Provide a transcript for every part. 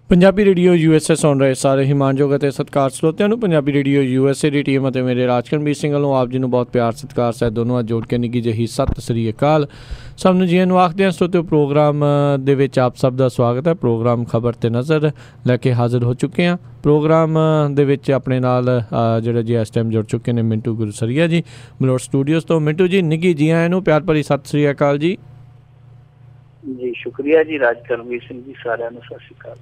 Punjabi radio USA ਸੁਣ ਰਹੇ ਸਾਰੇ ਹਿਮਾਨਯੋਗ ਅਤੇ ਸਤਿਕਾਰ ਸਰੋਤਿਆਂ ਨੂੰ ਪੰਜਾਬੀ ਰੇਡੀਓ USA ਦੀ ਟੀਮ ਅਤੇ ਮੇਰੇ ਰਾਜਕਰਮਜੀਤ ਸਿੰਘ ਵੱਲੋਂ ਆਪ ਜੀ ਨੂੰ ਬਹੁਤ ਪਿਆਰ ਸਤਿਕਾਰ ਸਹਿਤ ਦੋਨੋਂ ਅੱਜ ਜੋੜ ਕੇ ਨਿੱਘੀ ਜਿਹੀ ਸਤਿ ਸ੍ਰੀ ਅਕਾਲ। ਸਭ ਨੂੰ ਜੀਆਂ ਨੂੰ ਆਖਦੇ ਹਾਂ ਸਰੋਤਿਓ, ਪ੍ਰੋਗਰਾਮ ਦੇ ਵਿੱਚ ਆਪ ਸਭ ਦਾ ਸਵਾਗਤ ਹੈ। ਪ੍ਰੋਗਰਾਮ ਖਬਰ ਤੇ ਨਜ਼ਰ ਲੈ ਕੇ ਹਾਜ਼ਰ ਹੋ ਚੁੱਕੇ ਹਾਂ। ਪ੍ਰੋਗਰਾਮ ਦੇ ਵਿੱਚ ਆਪਣੇ ਨਾਲ ਜਿਹੜੇ ਜੀ ਇਸ ਟਾਈਮ ਜੁੜ ਚੁੱਕੇ ਨੇ ਮਿੰਟੂ ਗੁਰਸਰੀਆ ਜੀ ਮਲੋਟ ਸਟੂਡੀਓਜ਼ ਤੋਂ। ਮਿੰਟੂ ਜੀ ਨਿੱਘੀ ਜੀ ਆਇਆਂ ਨੂੰ ਪਿਆਰ ਭਰੀ ਸਤਿ ਸ੍ਰੀ ਅਕਾਲ ਜੀ। ਜੀ ਸ਼ੁਕਰੀਆ ਜੀ ਰਾਜਕਰਮਜੀਤ ਸਿੰਘ ਜੀ, ਸਾਰਿਆਂ ਨੂੰ ਸਤਿ ਸ਼੍ਰੀ ਅਕਾਲ।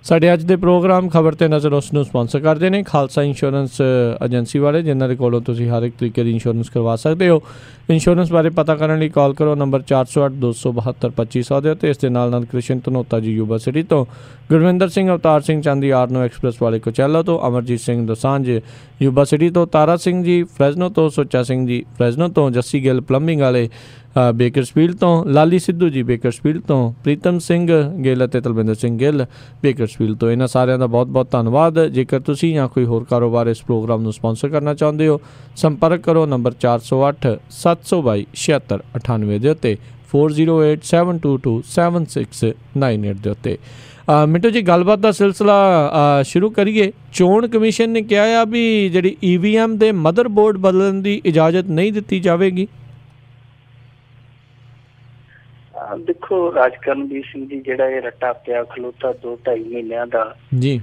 ਸਾਡੇ ਅੱਜ ਦੇ ਪ੍ਰੋਗਰਾਮ ਖਬਰ ਤੇ ਨਜ਼ਰ ਉਸ ਨੂੰ ਸਪਾਂਸਰ ਕਰਦੇ ਨੇ ਖਾਲਸਾ ਇੰਸ਼ੋਰੈਂਸ ਏਜੰਸੀ ਵਾਲੇ, ਜਿਨ੍ਹਾਂ ਦੇ ਕੋਲੋਂ ਤੁਸੀਂ ਹਰ ਇੱਕ ਤਰੀਕੇ ਦੀ ਇੰਸ਼ੋਰੈਂਸ ਕਰਵਾ ਸਕਦੇ ਹੋ। ਇੰਸ਼ੋਰੈਂਸ ਬਾਰੇ ਪਤਾ ਕਰਨ ਲਈ ਕਾਲ ਕਰੋ ਨੰਬਰ 408-272-2500 ਦੇ ਉੱਤੇ। ਇਸ ਦੇ ਨਾਲ ਕ੍ਰਿਸ਼ਨ ਧਨੋਤਾ ਜੀ ਯੂਬਾ ਸਿਟੀ ਤੋਂ, ਗੁਰਵਿੰਦਰ ਸਿੰਘ ਅਵਤਾਰ ਸਿੰਘ ਚਾਂਦੀ ਆਰਨੋ ਐਕਸਪ੍ਰੈਸ ਵਾਲੇ ਕੋਚੈਲਾ ਤੋਂ, ਅਮਰਜੀਤ ਸਿੰਘ ਦੋਸਾਂਝ ਯੂਬਾ ਸਿਟੀ ਤੋਂ, ਤਾਰਾ ਸਿੰਘ ਜੀ ਫਰੈਜ਼ਨੋ ਤੋਂ, ਸੁੱਚਾ ਸਿੰਘ ਜੀ ਫਰੈਜ਼ਨੋ ਤੋਂ, ਜੱਸੀ ਗਿੱਲ ਪਲੰਬਿੰਗ ਵਾਲੇ ਬੇਕਰਸਫੀਲਡ ਤੋਂ, ਲਾਲੀ ਸਿੱਧੂ ਜੀ ਬੇਕਰਸਫੀਲਡ ਤੋਂ, ਪ੍ਰੀਤਮ ਸਿੰਘ ਗਿੱਲ ਅਤੇ ਤਲਵਿੰਦਰ ਸਿੰਘ ਗਿੱਲ ਬੇਕਰਸਫੀਲਡ ਤੋਂ। ਇਹਨਾਂ ਸਾਰਿਆਂ ਦਾ ਬਹੁਤ ਬਹੁਤ ਧੰਨਵਾਦ। ਜੇਕਰ ਤੁਸੀਂ ਜਾਂ ਕੋਈ ਹੋਰ ਕਾਰੋਬਾਰ ਇਸ ਪ੍ਰੋਗਰਾਮ ਨੂੰ ਸਪਾਂਸਰ ਕਰਨਾ ਚਾਹੁੰਦੇ ਹੋ, ਸੰਪਰਕ ਕਰੋ ਨੰਬਰ 408-722-7698 ਦੇ ਉੱਤੇ, 4087227698 ਦੇ ਉੱਤੇ। ਮਿੰਟੂ ਜੀ, ਗੱਲਬਾਤ ਦਾ ਸਿਲਸਿਲਾ ਸ਼ੁਰੂ ਕਰੀਏ। ਚੋਣ ਕਮਿਸ਼ਨ ਨੇ ਕਿਹਾ ਆ ਵੀ ਜਿਹੜੀ EVM ਦੇ ਮਦਰਬੋਰਡ ਬਦਲਣ ਦੀ ਇਜਾਜ਼ਤ ਨਹੀਂ ਦਿੱਤੀ ਜਾਵੇਗੀ। ਦੇਖੋ ਰਾਜਕਰਮਜੀਤ ਸਿੰਘ ਜੀ, ਜਿਹੜਾ ਇਹ ਰੱਟਾ ਪਿਆ ਖਲੋਤਾ 2-2.5 ਮਹੀਨਿਆਂ ਦਾ ਜੀ,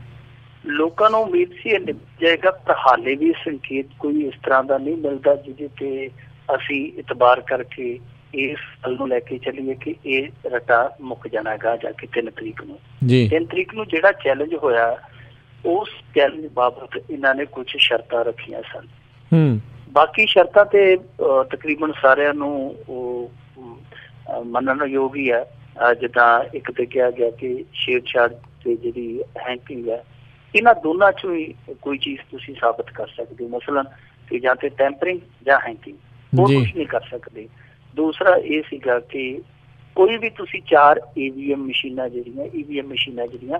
ਲੋਕਾਂ ਨੂੰ ਉਮੀਦ ਸੀ ਇਹ ਨਿਪਟ ਜਾਏਗਾ, ਪਰ ਹਾਲੇ ਵੀ ਸੰਕੇਤ ਕੋਈ ਇਸ ਤਰ੍ਹਾਂ ਦਾ ਨਹੀਂ ਮਿਲਦਾ ਜਿਹਦੇ ਤੇ ਅਸੀਂ ਇਤਬਾਰ ਕਰਕੇ ਇਸ ਗੱਲ ਨੂੰ ਲੈ ਕੇ ਚੱਲੀਏ ਕਿ ਇਹ ਰੱਟਾ ਮੁੱਕ ਜਾਣਾ ਹੈਗਾ ਜਾ ਕੇ 3 ਤਰੀਕ ਨੂੰ। 3 ਤਰੀਕ ਨੂੰ ਜਿਹੜਾ ਚੈਲੰਜ ਹੋਇਆ, ਉਸ ਚੈਲੰਜ ਬਾਬਤ ਇਹਨਾਂ ਨੇ ਕੁਝ ਸ਼ਰਤਾਂ ਰੱਖੀਆਂ ਸਨ। ਬਾਕੀ ਸ਼ਰਤਾਂ ਤੇ ਤਕਰੀਬਨ ਸਾਰਿਆਂ ਨੂੰ ਉਹ ਮੰਨਣ ਯੋਗ ਹੀ ਹੈ। ਜਿੱਦਾਂ ਇੱਕ ਤੇ ਕਿਹਾ ਗਿਆ ਕਿ ਛੇੜਛਾੜ ਤੇ ਜਿਹੜੀ ਹੈਂਕਿੰਗ ਹੈ, ਇਹਨਾਂ ਦੋਨਾਂ ਚੋਂ ਹੀ ਕੋਈ ਚੀਜ਼ ਤੁਸੀਂ ਸਾਬਤ ਕਰ ਸਕਦੇ ਹੋ। ਮਸਲਨ ਕਿ ਜਾਂ ਤੇ ਟੈਂਪਰਿੰਗ ਜਾਂ ਹੈਂਕਿੰਗ, ਹੋਰ ਕੁਛ ਨਹੀਂ ਕਰ ਸਕਦੇ। ਦੂਸਰਾ ਇਹ ਸੀਗਾ ਕਿ ਕੋਈ ਵੀ ਤੁਸੀਂ 4 EVM ਮਸ਼ੀਨਾਂ ਜਿਹੜੀਆਂ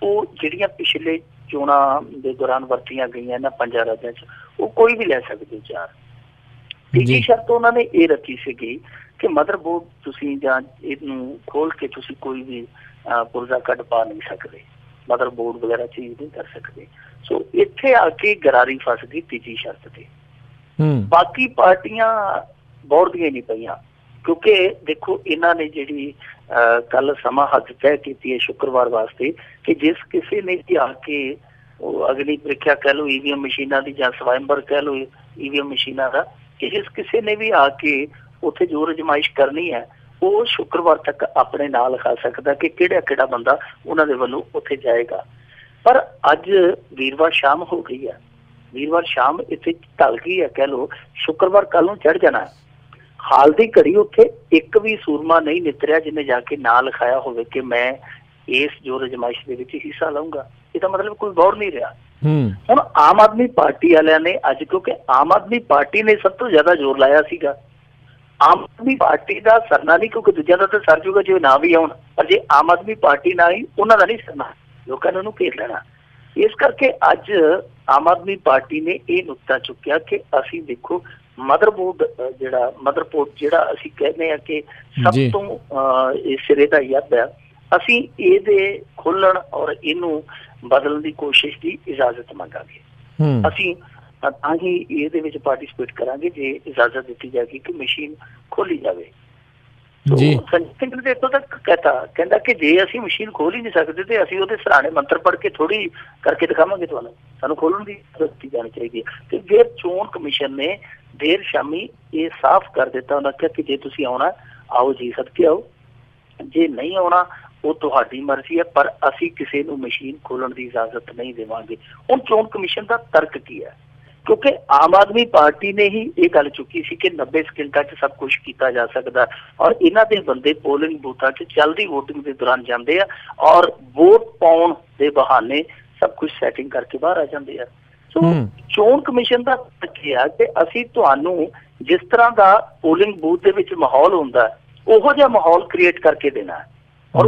ਉਹ ਜਿਹੜੀਆਂ ਪਿਛਲੇ ਚੋਣਾਂ ਦੇ ਦੌਰਾਨ ਵਰਤੀਆਂ ਗਈਆਂ ਇਹਨਾਂ 5 ਰਾਜਾਂ 'ਚ, ਉਹ ਕੋਈ ਵੀ ਲੈ ਸਕਦੇ 4। ਤੀਜੀ ਸ਼ਰਤ ਉਹਨਾਂ ਨੇ ਇਹ ਰੱਖੀ ਸੀਗੀ ਕਿ ਮਦਰਬੋਰਡ ਤੁਸੀਂ ਜਾਂ ਇਹਨੂੰ ਖੋਲ ਕੇ ਤੁਸੀਂ ਕੋਈ ਵੀ ਪੁਰਜ਼ਾ ਕੱਢ ਪਾ ਨਹੀਂ ਸਕਦੇ, ਮਦਰਬੋਰਡ ਵਗੈਰਾ ਚੀਜ਼ ਨਹੀਂ ਕਰ ਸਕਦੇ। ਸੋ ਇੱਥੇ ਆ ਕੇ ਗਰਾਰੀ ਫਸ ਗਈ ਤੀਜੀ ਸ਼ਰਤ ਤੇ। ਬਾਕੀ ਪਾਰਟੀਆਂ ਬੋੜਦੀਆਂ ਨਹੀਂ ਪਈਆਂ, ਕਿਉਂਕਿ ਦੇਖੋ ਇਹਨਾਂ ਨੇ ਜਿਹੜੀ ਕੱਲ ਸਮਾਂ ਹੱਦ ਤੈਅ ਕੀਤੀ ਹੈ ਸ਼ੁੱਕਰਵਾਰ ਵਾਸਤੇ ਕਿ ਜਿਸ ਕਿਸੇ ਨੇ ਆ ਕੇ ਉਹ ਅਗਲੀ ਪ੍ਰੀਖਿਆ ਕਹਿ ਲਓ EVM ਮਸ਼ੀਨਾਂ ਦੀ ਜਾਂ ਸਵੰਬਰ ਕਹਿ ਲਓ EVM ਮਸ਼ੀਨਾਂ ਦਾ, ਕਿ ਜਿਸ ਕਿਸੇ ਨੇ ਵੀ ਆ ਕੇ ਉੱਥੇ ਜੋ ਅਜਮਾਇਸ਼ ਕਰਨੀ ਹੈ ਉਹ ਸ਼ੁੱਕਰਵਾਰ ਤੱਕ ਆਪਣੇ ਨਾਲ ਲਿਖਾ ਸਕਦਾ ਕਿ ਕਿਹੜਾ ਬੰਦਾ ਉਹਨਾਂ ਦੇ ਵੱਲੋਂ ਉੱਥੇ ਜਾਏਗਾ। ਪਰ ਅੱਜ ਵੀਰਵਾਰ ਸ਼ਾਮ ਹੋ ਗਈ ਹੈ, ਵੀਰਵਾਰ ਸ਼ਾਮ ਇੱਥੇ ਢਲ ਗਈ ਹੈ ਕਹਿ ਲਓ, ਸ਼ੁੱਕਰਵਾਰ ਕੱਲ ਨੂੰ ਚੜ੍ਹ ਜਾਣਾ। ਹਾਲ ਦੀ ਘੜੀ ਉੱਥੇ ਇੱਕ ਵੀ ਸੂਰਮਾ ਨਹੀਂ ਨਿਤਰਿਆ ਜਿਹਨੇ ਜਾ ਕੇ ਨਾਂ ਲਿਖਾਇਆ ਹੋਵੇ ਕਿ ਮੈਂ ਇਸ ਜੋ ਅਜਮਾਇਸ਼ ਦੇ ਵਿੱਚ ਹਿੱਸਾ ਲਊਂਗਾ। ਇਹਦਾ ਮਤਲਬ ਕੋਈ ਗੌਰ ਨਹੀਂ ਰਿਹਾ। ਹੁਣ ਆਮ ਆਦਮੀ ਪਾਰਟੀ ਵਾਲਿਆਂ ਨੇ ਅੱਜ, ਕਿਉਂਕਿ ਆਮ ਆਦਮੀ ਪਾਰਟੀ ਨੇ ਸਭ ਤੋਂ ਜ਼ਿਆਦਾ ਜ਼ੋਰ ਲਾਇਆ ਸੀਗਾ, ਆਮ ਆਦਮੀ ਪਾਰਟੀ ਦਾ ਸਰਨਾ ਨਹੀਂ, ਕਿਉਂਕਿ ਦੂਜਿਆਂ ਦਾ ਤਾਂ ਸਰ ਜੂਗਾ ਜੇ ਨਾ ਵੀ ਆਉਣ, ਪਰ ਜੇ ਆਮ ਆਦਮੀ ਪਾਰਟੀ ਨਾ ਆਈ ਉਹਨਾਂ ਦਾ ਨਹੀਂ ਸਰਨਾ, ਲੋਕਾਂ ਨੇ ਉਹਨੂੰ ਘੇਰ ਲੈਣਾ। ਇਸ ਕਰਕੇ ਅੱਜ ਆਮ ਆਦਮੀ ਪਾਰਟੀ ਨੇ ਇਹ ਨੁਕਤਾ ਚੁੱਕਿਆ ਕਿ ਅਸੀਂ ਦੇਖੋ ਮਦਰਬੋਰਡ ਜਿਹੜਾ ਅਸੀਂ ਕਹਿੰਦੇ ਹਾਂ ਕਿ ਸਭ ਤੋਂ ਸਿਰੇ ਦਾ ਯੱਦ ਹੈ, ਅਸੀਂ ਇਹਦੇ ਖੋਲਣ ਔਰ ਇਹਨੂੰ ਬਦਲਣ ਦੀ ਕੋਸ਼ਿਸ਼ ਦੀ ਇਜਾਜ਼ਤ ਮੰਗਾਂਗੇ। ਅਸੀਂ ਤਾਂ ਹੀ ਇਹਦੇ ਵਿੱਚ ਪਾਰਟੀਸਪੇਟ ਕਰਾਂਗੇ ਜੇ ਇਜਾਜ਼ਤ ਦਿੱਤੀ ਜਾਏਗੀ ਕਿ ਮਸ਼ੀਨ ਖੋਲੀ ਜਾਵੇ। ਸੰਜੀਤ ਸਿੰਘ ਨੇ ਇੱਥੋਂ ਤੱਕ ਕਹਿੰਦਾ ਕਿ ਜੇ ਅਸੀਂ ਮਸ਼ੀਨ ਖੋਲ ਹੀ ਨਹੀਂ ਸਕਦੇ ਤੇ ਅਸੀਂ ਉਹਦੇ ਸਰਾਣੇ ਮੰਤਰ ਪੜ੍ਹ ਕੇ ਥੋੜੀ ਕਰਕੇ ਦਿਖਾਵਾਂਗੇ ਤੁਹਾਨੂੰ, ਸਾਨੂੰ ਖੋਲਣ ਦੀ ਇਜਾਜ਼ਤ ਦਿੱਤੀ ਜਾਣੀ ਚਾਹੀਦੀ ਹੈ। ਤੇ ਫਿਰ ਚੋਣ ਕਮਿਸ਼ਨ ਨੇ ਦੇਰ ਸ਼ਾਮੀ ਇਹ ਸਾਫ਼ ਕਰ ਦਿੱਤਾ, ਉਹਨਾਂ ਕਿਹਾ ਕਿ ਜੇ ਤੁਸੀਂ ਆਉਣਾ ਆਓ ਜੀ, ਸਦਕੇ ਆਓ, ਜੇ ਨਹੀਂ ਆਉਣਾ ਉਹ ਤੁਹਾਡੀ ਮਰਜ਼ੀ ਹੈ, ਪਰ ਅਸੀਂ ਕਿਸੇ ਨੂੰ ਮਸ਼ੀਨ ਖੋਲਣ ਦੀ ਇਜਾਜ਼ਤ ਨਹੀਂ ਦੇਵਾਂਗੇ। ਹੁਣ ਚੋਣ ਕਮਿਸ਼ਨ ਦਾ ਤਰਕ ਕੀ ਹੈ? ਕਿਉਂਕਿ ਆਮ ਆਦਮੀ ਪਾਰਟੀ ਨੇ ਹੀ ਇਹ ਗੱਲ ਚੁੱਕੀ ਸੀ ਕਿ 90 ਸਕਿੰਟਾਂ 'ਚ ਸਭ ਕੁਛ ਕੀਤਾ ਜਾ ਸਕਦਾ, ਔਰ ਇਹਨਾਂ ਦੇ ਬੰਦੇ ਪੋਲਿੰਗ ਬੂਥਾਂ 'ਚ ਚੱਲਦੀ ਵੋਟਿੰਗ ਦੇ ਦੌਰਾਨ ਜਾਂਦੇ ਆ ਔਰ ਵੋਟ ਪਾਉਣ ਦੇ ਬਹਾਨੇ ਸਭ ਕੁਛ ਸੈਟਿੰਗ ਕਰਕੇ ਬਾਹਰ ਆ ਜਾਂਦੇ ਆ। ਸੋ ਚੋਣ ਕਮਿਸ਼ਨ ਦਾ ਕੀ ਆ ਕਿ ਅਸੀਂ ਤੁਹਾਨੂੰ ਜਿਸ ਤਰ੍ਹਾਂ ਦਾ ਪੋਲਿੰਗ ਬੂਥ ਦੇ ਵਿੱਚ ਮਾਹੌਲ ਹੁੰਦਾ ਉਹੋ ਜਿਹਾ ਮਾਹੌਲ ਕ੍ਰੀਏਟ ਕਰਕੇ ਦੇਣਾ, ਔਰ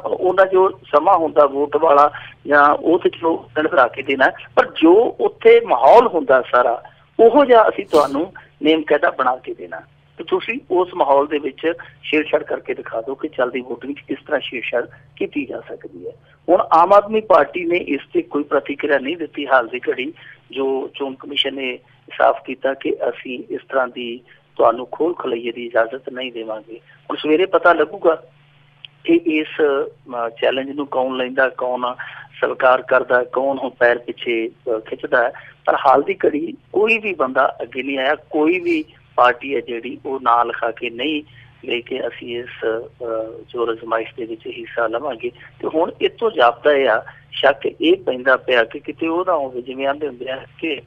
ਉਹਨਾਂ ਜੋ ਸਮਾਂ ਹੁੰਦਾ ਵੋਟ ਵਾਲਾ ਜਾਂ ਉਹ ਤੇ ਚਲੋ ਕਰਾ ਕੇ ਦੇਣਾ, ਪਰ ਜੋ ਉੱਥੇ ਮਾਹੌਲ ਹੁੰਦਾ ਸਾਰਾ ਉਹੋ ਜਿਹਾ ਅਸੀਂ ਤੁਹਾਨੂੰ ਨੇਮ ਕਾਇਦਾ ਬਣਾ ਕੇ ਦੇਣਾ। ਤੇ ਤੁਸੀਂ ਉਸ ਮਾਹੌਲ ਦੇ ਵਿੱਚ ਛੇੜਛਾੜ ਕਰਕੇ ਦਿਖਾ ਦਿਓ ਕਿ ਚੱਲਦੀ ਵੋਟਿੰਗ 'ਚ ਕਿਸ ਤਰ੍ਹਾਂ ਛੇੜਛਾੜ ਕੀਤੀ ਜਾ ਸਕਦੀ ਹੈ। ਹੁਣ ਆਮ ਆਦਮੀ ਪਾਰਟੀ ਨੇ ਇਸ ਤੇ ਕੋਈ ਪ੍ਰਤੀਕਿਰਿਆ ਨਹੀਂ ਦਿੱਤੀ ਹਾਲ ਦੀ ਘੜੀ। ਜੋ ਚੋਣ ਕਮਿਸ਼ਨ ਨੇ ਸਾਫ਼ ਕੀਤਾ ਕਿ ਅਸੀਂ ਇਸ ਤਰ੍ਹਾਂ ਦੀ ਤੁਹਾਨੂੰ ਖੋਲ ਖਲਈਏ ਦੀ ਇਜਾਜ਼ਤ ਨਹੀਂ ਦੇਵਾਂਗੇ। ਹੁਣ ਸਵੇਰੇ ਪਤਾ ਲੱਗੂਗਾ ਕਿ ਇਸ ਚੈਲੰਜ ਨੂੰ ਕੌਣ ਲੈਂਦਾ, ਕੌਣ ਸਵੀਕਾਰ ਕਰਦਾ, ਕੌਣ ਹੁਣ ਪੈਰ ਪਿੱਛੇ ਖਿੱਚਦਾ ਹੈ। ਪਰ ਹਾਲ ਦੀ ਘੜੀ ਕੋਈ ਵੀ ਬੰਦਾ ਅੱਗੇ ਨਹੀਂ ਆਇਆ, ਕੋਈ ਵੀ ਪਾਰਟੀ ਹੈ ਜਿਹੜੀ ਉਹ ਨਾਂ ਲਿਖਾ ਕੇ ਨਹੀਂ ਲੈ ਕੇ ਅਸੀਂ ਇਸ ਜੋ ਅਜ਼ਮਾਇਸ਼ ਦੇ ਵਿੱਚ ਹਿੱਸਾ ਲਵਾਂਗੇ। ਤੇ ਹੁਣ ਇਹ ਤੋਂ ਜਾਪਦਾ ਆ ਸ਼ੱਕ ਇਹ ਪੈਂਦਾ ਪਿਆ ਕਿ ਕਿਤੇ ਉਹ ਨਾ ਹੋਵੇ ਜਿਵੇਂ ਆਂਦੇ ਹੁੰਦੇ ਆ ਕਿ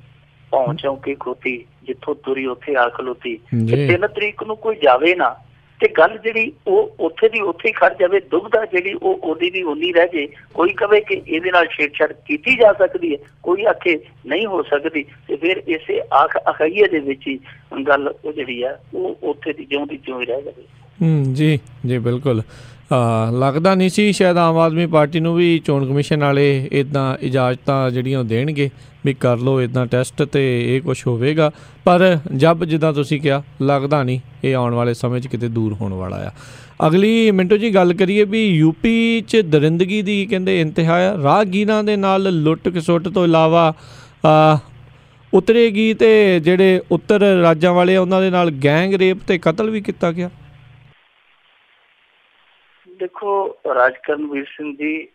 ਪਹੁੰਚੋਂ ਕੇ ਖੋਤੀ ਜਿੱਥੋਂ ਤੁਰੀ ਉੱਥੇ ਆ ਖਲੋਤੀ। 3 ਤਰੀਕ ਨੂੰ ਕੋਈ ਜਾਵੇ ਨਾ ਤੇ ਗੱਲ ਜਿਹੜੀ ਉਹ ਉੱਥੇ ਦੀ ਉੱਥੇ ਹੀ ਖੜ ਜਾਵੇ। ਦੁਬਿਧਾ ਜਿਹੜੀ ਉਹ ਉਹਦੀ ਦੀ ਉਨੀ ਰਹਿ ਜੇ। ਕੋਈ ਕਵੇ ਕਿ ਇਹਦੇ ਨਾਲ ਛੇੜਛਾੜ ਕੀਤੀ ਜਾ ਸਕਦੀ ਹੈ, ਕੋਈ ਆਖੇ ਨਹੀਂ ਹੋ ਸਕਦੀ, ਤੇ ਫਿਰ ਇਸੇ ਅਖਾਈਏ ਦੇ ਵਿੱਚ ਹੀ ਗੱਲ ਉਹ ਜਿਹੜੀ ਆ ਉਹ ਉੱਥੇ ਦੀ ਜਿਉਂ ਦੀ ਤਿਉਂ ਹੀ ਰਹਿ ਜਾਵੇ। ਜੀ ਜੀ ਬਿਲਕੁਲ। ਲੱਗਦਾ ਨਹੀਂ ਸੀ ਸ਼ਾਇਦ ਆਮ ਆਦਮੀ ਪਾਰਟੀ ਨੂੰ ਵੀ ਚੋਣ ਕਮਿਸ਼ਨ ਵਾਲੇ ਇੱਦਾਂ ਇਜਾਜ਼ਤਾਂ ਜਿਹੜੀਆਂ ਦੇਣਗੇ ਵੀ ਕਰ ਲਓ ਇੱਦਾਂ ਟੈਸਟ ਅਤੇ ਇਹ ਕੁਛ ਹੋਵੇਗਾ। ਪਰ ਜਬ ਜਿੱਦਾਂ ਤੁਸੀਂ ਕਿਹਾ ਲੱਗਦਾ ਨਹੀਂ ਇਹ ਆਉਣ ਵਾਲੇ ਸਮੇਂ 'ਚ ਕਿਤੇ ਦੂਰ ਹੋਣ ਵਾਲਾ ਆ। ਅਗਲੀ ਮਿੰਟੋ ਜੀ ਗੱਲ ਕਰੀਏ ਵੀ ਯੂਪੀ 'ਚ ਦਰਿੰਦਗੀ ਦੀ ਕਹਿੰਦੇ ਇੰਤਹਾ ਆ। ਰਾਹਗੀਰਾਂ ਦੇ ਨਾਲ ਲੁੱਟ ਖਸੁੱਟ ਤੋਂ ਇਲਾਵਾ ਉਤਰੇਗੀ ਅਤੇ ਜਿਹੜੇ ਉੱਤਰ ਰਾਜਾਂ ਵਾਲੇ ਉਹਨਾਂ ਦੇ ਨਾਲ ਗੈਂਗ ਰੇਪ ਅਤੇ ਕਤਲ ਵੀ ਕੀਤਾ ਗਿਆ। ਦੇਖੋ ਰਾਜ ਕਰਨਵੀਰ ਸਿੰਘ ਜੀ,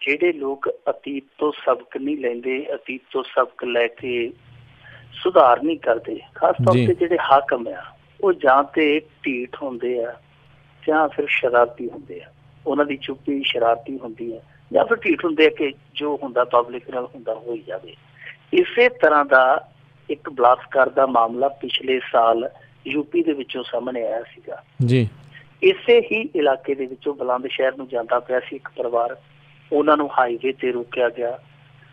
ਜਿਹੜੇ ਲੋਕ ਅਤੀਤ ਤੋਂ ਸਬਕ ਨਹੀਂ ਲੈਂਦੇ, ਅਤੀਤ ਤੋਂ ਸਬਕ ਲੈ ਕੇ ਸੁਧਾਰ ਨਹੀਂ ਕਰਦੇ, ਖਾਸ ਤੌਰ ਤੇ ਜਿਹੜੇ ਹਾਕਮ ਆ ਉਹ ਜਾਂ ਤੇ ਢੀਠ ਹੁੰਦੇ ਆ ਜਾਂ ਫਿਰ ਸ਼ਰਾਰਤੀ ਹੁੰਦੇ ਆ। ਉਹਨਾਂ ਦੀ ਚੁੱਪੀ ਸ਼ਰਾਰਤੀ ਹੁੰਦੀ ਹੈ ਜਾਂ ਫਿਰ ਢੀਠ ਹੁੰਦੇ ਆ ਕਿ ਜੋ ਹੁੰਦਾ ਪਬਲਿਕ ਨਾਲ ਹੁੰਦਾ ਹੋ ਹੀ ਜਾਵੇ। ਇਸੇ ਤਰ੍ਹਾਂ ਦਾ ਇੱਕ ਬਲਾਤਕਾਰ ਦਾ ਮਾਮਲਾ ਪਿਛਲੇ ਸਾਲ ਯੂਪੀ ਦੇ ਵਿੱਚੋਂ ਸਾਹਮਣੇ ਆਇਆ ਸੀਗਾ ਜੀ। ਇਸੇ ਹੀ ਇਲਾਕੇ ਦੇ ਵਿੱਚੋਂ ਬੁਲੰਦ ਸ਼ਹਿਰ ਨੂੰ ਜਾਂਦਾ ਪਿਆ ਸੀ ਇੱਕ ਪਰਿਵਾਰ, ਉਹਨਾਂ ਨੂੰ ਹਾਈਵੇ ਤੇ ਰੋਕਿਆ ਗਿਆ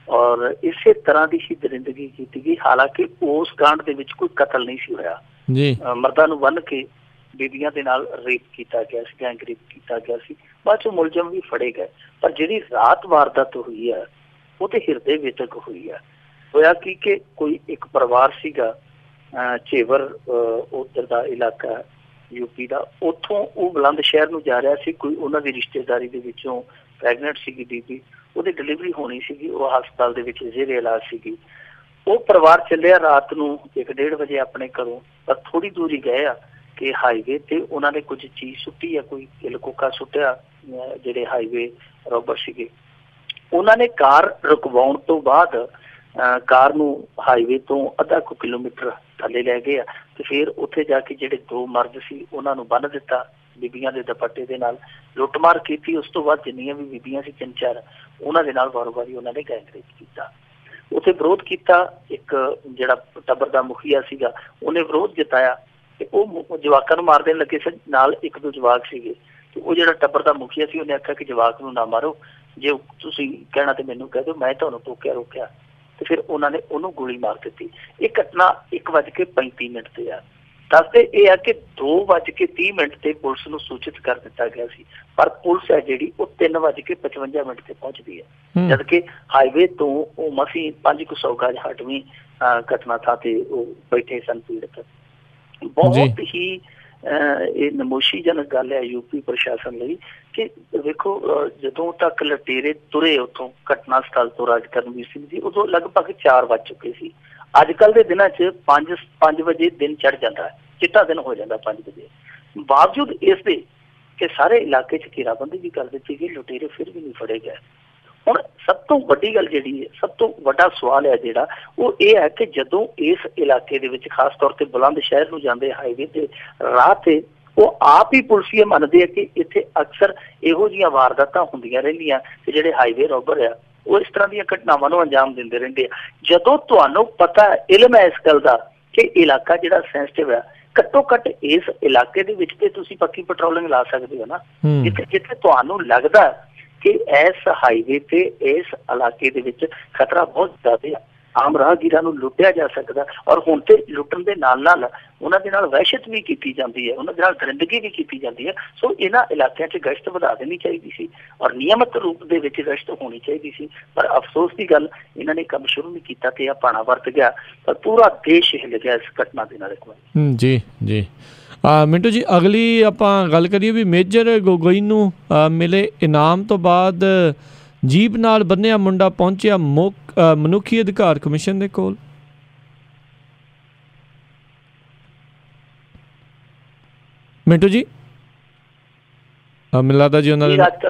ਔਰ ਇਸੇ ਤਰ੍ਹਾਂ ਦੀ ਹੀ ਦਰਿੰਦਗੀ ਕੀਤੀ ਗਈ। ਹਾਲਾਂਕਿ ਉਸ ਕਾਂਡ ਦੇ ਵਿੱਚ ਕੋਈ ਕਤਲ ਨਹੀਂ ਸੀ ਹੋਇਆ ਜੀ। ਮਰਦਾਂ ਨੂੰ ਬੰਨ੍ਹ ਕੇ ਬੀਬੀਆਂ ਦੇ ਨਾਲ ਰੇਪ ਕੀਤਾ ਗਿਆ ਸੀ, ਗੈਂਗ ਰੇਪ ਕੀਤਾ ਗਿਆ ਸੀ। ਬਾਅਦ ਚੋਂ ਮੁਲਜ਼ਮ ਵੀ ਫੜੇ ਗਏ। ਪਰ ਜਿਹੜੀ ਰਾਤ ਵਾਰਦਾਤ ਹੋਈ ਹੈ ਉਹ ਤੇ ਹਿਰਦੇ ਵਿਦਕ ਹੋਈ ਹੈ। ਹੋਇਆ ਕਿ ਕੋਈ ਇੱਕ ਪਰਿਵਾਰ ਸੀਗਾ ਝੇਵਰ ਉੱਧਰ ਦਾ ਇਲਾਕਾ ਯੂਪੀ ਦਾ, ਉੱਥੋਂ ਉਹ ਬੁਲੰਦ ਸ਼ਹਿਰ ਨੂੰ ਜਾ ਰਿਹਾ ਸੀ। ਕੋਈ ਉਹਨਾਂ ਦੀ ਰਿਸ਼ਤੇਦਾਰੀ ਦੇ ਵਿੱਚੋਂ ਪ੍ਰੈਗਨੈਂਟ ਸੀਗੀ ਬੀਬੀ, ਉਹਦੀ ਡਿਲੀਵਰੀ ਹੋਣੀ ਸੀਗੀ, ਉਹ ਹਸਪਤਾਲ ਦੇ ਵਿੱਚ ਜ਼ੇਰੇ ਇਲਾਜ ਸੀਗੀ। ਉਹ ਪਰਿਵਾਰ ਚੱਲਿਆ ਰਾਤ ਨੂੰ 1-1:30 ਵਜੇ ਆਪਣੇ ਘਰੋਂ, ਪਰ ਥੋੜੀ ਦੂਰ ਹੀ ਗਏ ਆ ਕਿ ਹਾਈਵੇ ਤੇ ਉਹਨਾਂ ਨੇ ਕੁਝ ਚੀਜ਼ ਸੁੱਟੀ ਆ, ਕੋਈ ਕਿਲਕੋਕਾ ਸੁੱਟਿਆ। ਜਿਹੜੇ ਹਾਈਵੇ ਰੋਬਰ ਸੀਗੇ ਉਹਨਾਂ ਨੇ ਕਾਰ ਰੁਕਵਾਉਣ ਤੋਂ ਬਾਅਦ ਕਾਰ ਨੂੰ ਹਾਈਵੇ ਤੋਂ ਅੱਧਾ ਕੁ ਕਿਲੋਮੀਟਰ ਥੱਲੇ ਲੈ ਗਏ ਆ ਤੇ ਫਿਰ ਉੱਥੇ ਜਾ ਕੇ ਜਿਹੜੇ 2 ਮਰਦ ਸੀ ਉਹਨਾਂ ਨੂੰ ਬੰਨ੍ਹ ਦਿੱਤਾ ਬੀਬੀਆਂ ਦੇ ਦੁਪੱਟੇ ਦੇ ਨਾਲ, ਲੁੱਟਮਾਰ ਕੀਤੀ। ਉਸ ਤੋਂ ਬਾਅਦ ਜਿੰਨੀਆਂ ਵੀ ਬੀਬੀਆਂ ਸੀ 3-4 ਉਹਨਾਂ ਦੇ ਨਾਲ ਵਾਰੋ-ਵਾਰੀ ਉਹਨਾਂ ਨੇ ਗੈਂਗ ਰੇਪ ਕੀਤਾ। ਉੱਥੇ ਵਿਰੋਧ ਕੀਤਾ। ਇੱਕ ਜਿਹੜਾ ਟੱਬਰ ਦਾ ਮੁਖੀਆ ਸੀਗਾ ਉਹਨੇ ਵਿਰੋਧ ਜਤਾਇਆ ਤੇ ਉਹ ਜਵਾਕਾਂ ਨੂੰ ਮਾਰ ਦੇਣ ਲੱਗੇ ਸੀ। ਨਾਲ 1-2 ਜਵਾਕ ਸੀਗੇ ਤੇ ਉਹ ਜਿਹੜਾ ਟੱਬਰ ਦਾ ਮੁਖੀਆ ਸੀ ਉਹਨੇ ਆਖਿਆ ਕਿ ਜਵਾਕ ਨੂੰ ਨਾ ਮਾਰੋ, ਜੇ ਤੁਸੀਂ ਕਹਿਣਾ ਤੇ ਮੈਨੂੰ ਕਹਿ ਦਿਓ, ਮੈਂ ਤੁਹਾਨੂੰ ਰੋਕਿਆ ਤੇ ਫਿਰ ਉਹਨਾਂ ਨੇ ਉਹਨੂੰ ਗੋਲੀ ਮਾਰ ਦਿੱਤੀ। ਇਹ ਘਟਨਾ 1:35 ਤੇ ਆ। ਦੱਸਦੇ ਇਹ ਆ ਕਿ 2:30 ਤੇ ਪੁਲਿਸ ਨੂੰ ਸੂਚਿਤ ਕਰ ਦਿੱਤਾ ਗਿਆ ਸੀ, ਪਰ ਪੁਲਿਸ ਹੈ ਜਿਹੜੀ ਉਹ 3:55 ਤੇ ਪਹੁੰਚਦੀ ਹੈ, ਜਦਕਿ ਹਾਈਵੇ ਤੋਂ ਉਹ ਮਸੀਂ 500 ਗਜ ਹਟਵੀਂ ਘਟਨਾ ਥਾਂ ਤੇ ਉਹ ਬੈਠੇ ਸਨ ਪੀੜਤ। ਬਹੁਤ ਹੀ ਇਹ ਨਮੋਸ਼ੀਜਨਕ ਗੱਲ ਹੈ ਯੂਪੀ ਪ੍ਰਸ਼ਾਸਨ ਲਈ ਕਿ ਵੇਖੋ ਜਦੋਂ ਤੱਕ ਲਟੇਰੇ ਤੁਰੇ ਉੱਥੋਂ ਘਟਨਾ ਸਥਲ ਤੋਂ ਰਾਜ ਕਰਨਵੀਰ ਸਿੰਘ ਜੀ, ਉਦੋਂ ਲਗਭਗ 4 ਵੱਜ ਚੁੱਕੇ ਸੀ। ਅੱਜ ਕੱਲ੍ਹ ਦੇ ਦਿਨਾਂ 'ਚ 5 ਵਜੇ ਦਿਨ ਚੜ੍ਹ ਜਾਂਦਾ ਹੈ, ਚਿੱਟਾ ਦਿਨ ਹੋ ਜਾਂਦਾ 5 ਵਜੇ। ਬਾਵਜੂਦ ਇਸ ਦੇ ਕਿ ਸਾਰੇ ਇਲਾਕੇ 'ਚ ਘੇਰਾਬੰਦੀ ਵੀ ਕਰ ਦਿੱਤੀ ਗਈ, ਲੁਟੇਰੇ ਫਿਰ ਵੀ ਨਹੀਂ ਫੜੇ ਗਏ। ਹੁਣ ਸਭ ਤੋਂ ਵੱਡੀ ਗੱਲ ਜਿਹੜੀ ਹੈ, ਸਭ ਤੋਂ ਵੱਡਾ ਸਵਾਲ ਹੈ ਜਿਹੜਾ ਉਹ ਇਹ ਹੈ ਕਿ ਜਦੋਂ ਇਸ ਇਲਾਕੇ ਦੇ ਵਿੱਚ ਖਾਸ ਤੌਰ ਤੇ ਬੁਲੰਦ ਸ਼ਹਿਰ ਨੂੰ ਜਾਂਦੇ ਹਾਈਵੇ ਤੇ ਰਾਹ ਤੇ ਉਹ ਆਪ ਹੀ ਪੁਲਿਸੀਏ ਮੰਨਦੇ ਆ ਕਿ ਇੱਥੇ ਅਕਸਰ ਇਹੋ ਜਿਹੀਆਂ ਵਾਰਦਾਤਾਂ ਹੁੰਦੀਆਂ ਰਹਿੰਦੀਆਂ ਤੇ ਜਿਹੜੇ ਹਾਈਵੇ ਰੋਬਰ ਆ ਉਹ ਇਸ ਤਰ੍ਹਾਂ ਦੀਆਂ ਘਟਨਾਵਾਂ ਨੂੰ ਅੰਜਾਮ ਦਿੰਦੇ ਰਹਿੰਦੇ ਆ। ਜਦੋਂ ਤੁਹਾਨੂੰ ਪਤਾ ਇਲਮ ਹੈ ਇਸ ਗੱਲ ਦਾ ਕਿ ਇਲਾਕਾ ਜਿਹੜਾ ਸੈਂਸਿਟਿਵ ਆ, ਘੱਟੋ ਘੱਟ ਇਸ ਇਲਾਕੇ ਦੇ ਵਿੱਚ ਤੇ ਤੁਸੀਂ ਪੱਕੀ ਪੈਟਰੋਲਿੰਗ ਲਾ ਸਕਦੇ ਹੋ ਨਾ, ਜਿੱਥੇ ਤੁਹਾਨੂੰ ਲੱਗਦਾ ਕਿ ਇਸ ਹਾਈਵੇ ਤੇ ਇਸ ਇਲਾਕੇ ਦੇ ਵਿੱਚ ਖਤਰਾ ਬਹੁਤ ਜ਼ਿਆਦਾ ਆ, ਆਮ ਰਾਹਗੀਰਾਂ ਨੂੰ ਲੁੱਟਿਆ ਜਾ ਸਕਦਾ। ਔਰ ਹੁਣ ਤੇ ਲੁੱਟਣ ਦੇ ਨਾਲ ਨਾਲ ਉਹਨਾਂ ਦੇ ਨਾਲ ਵਹਿਸ਼ਤ ਵੀ ਕੀਤੀ ਜਾਂਦੀ ਹੈ, ਉਹਨਾਂ ਦੇ ਨਾਲ ਦਰਿੰਦਗੀ ਵੀ ਕੀਤੀ ਜਾਂਦੀ ਹੈ। ਸੋ ਇਹਨਾਂ ਇਲਾਕਿਆਂ 'ਚ ਗਸ਼ਤ ਵਧਾ ਦੇਣੀ ਚਾਹੀਦੀ ਸੀ ਔਰ ਨਿਯਮਿਤ ਰੂਪ ਦੇ ਵਿੱਚ ਗਸ਼ਤ ਹੋਣੀ ਚਾਹੀਦੀ ਸੀ। ਪਰ ਅਫਸੋਸ ਦੀ ਗੱਲ ਇਹਨਾਂ ਨੇ ਕੰਮ ਸ਼ੁਰੂ ਨਹੀਂ ਕੀਤਾ ਤੇ ਇਹ ਭਾਣਾ ਵਰਤ ਗਿਆ, ਪਰ ਪੂਰਾ ਦੇਸ਼ ਹਿੱਲ ਗਿਆ ਇਸ ਘਟਨਾ ਦੇ ਨਾਲ। ਇੱਕ ਵਾਰ ਜੀ ਮਿੰਟੂ ਜੀ, ਅਗਲੀ ਆਪਾਂ ਗੱਲ ਕਰੀਏ ਵੀ ਮੇਜਰ ਗੋਗੋਈ ਨੂੰ ਮਿਲੇ ਇਨਾਮ ਤੋਂ ਬਾਅਦ ਜੀਪ ਨਾਲ ਬੰਨਿਆ ਮੁੰਡਾ ਪਹੁੰਚਿਆ ਮਨੁੱਖੀ ਅਧਿਕਾਰ ਕਮਿਸ਼ਨ ਦੇ ਕੋਲ। ਮਿੰਟੂ ਜੀ, ਮੈਨੂੰ ਲੱਗਦਾ ਜੀ ਉਹਨਾਂ ਦੇ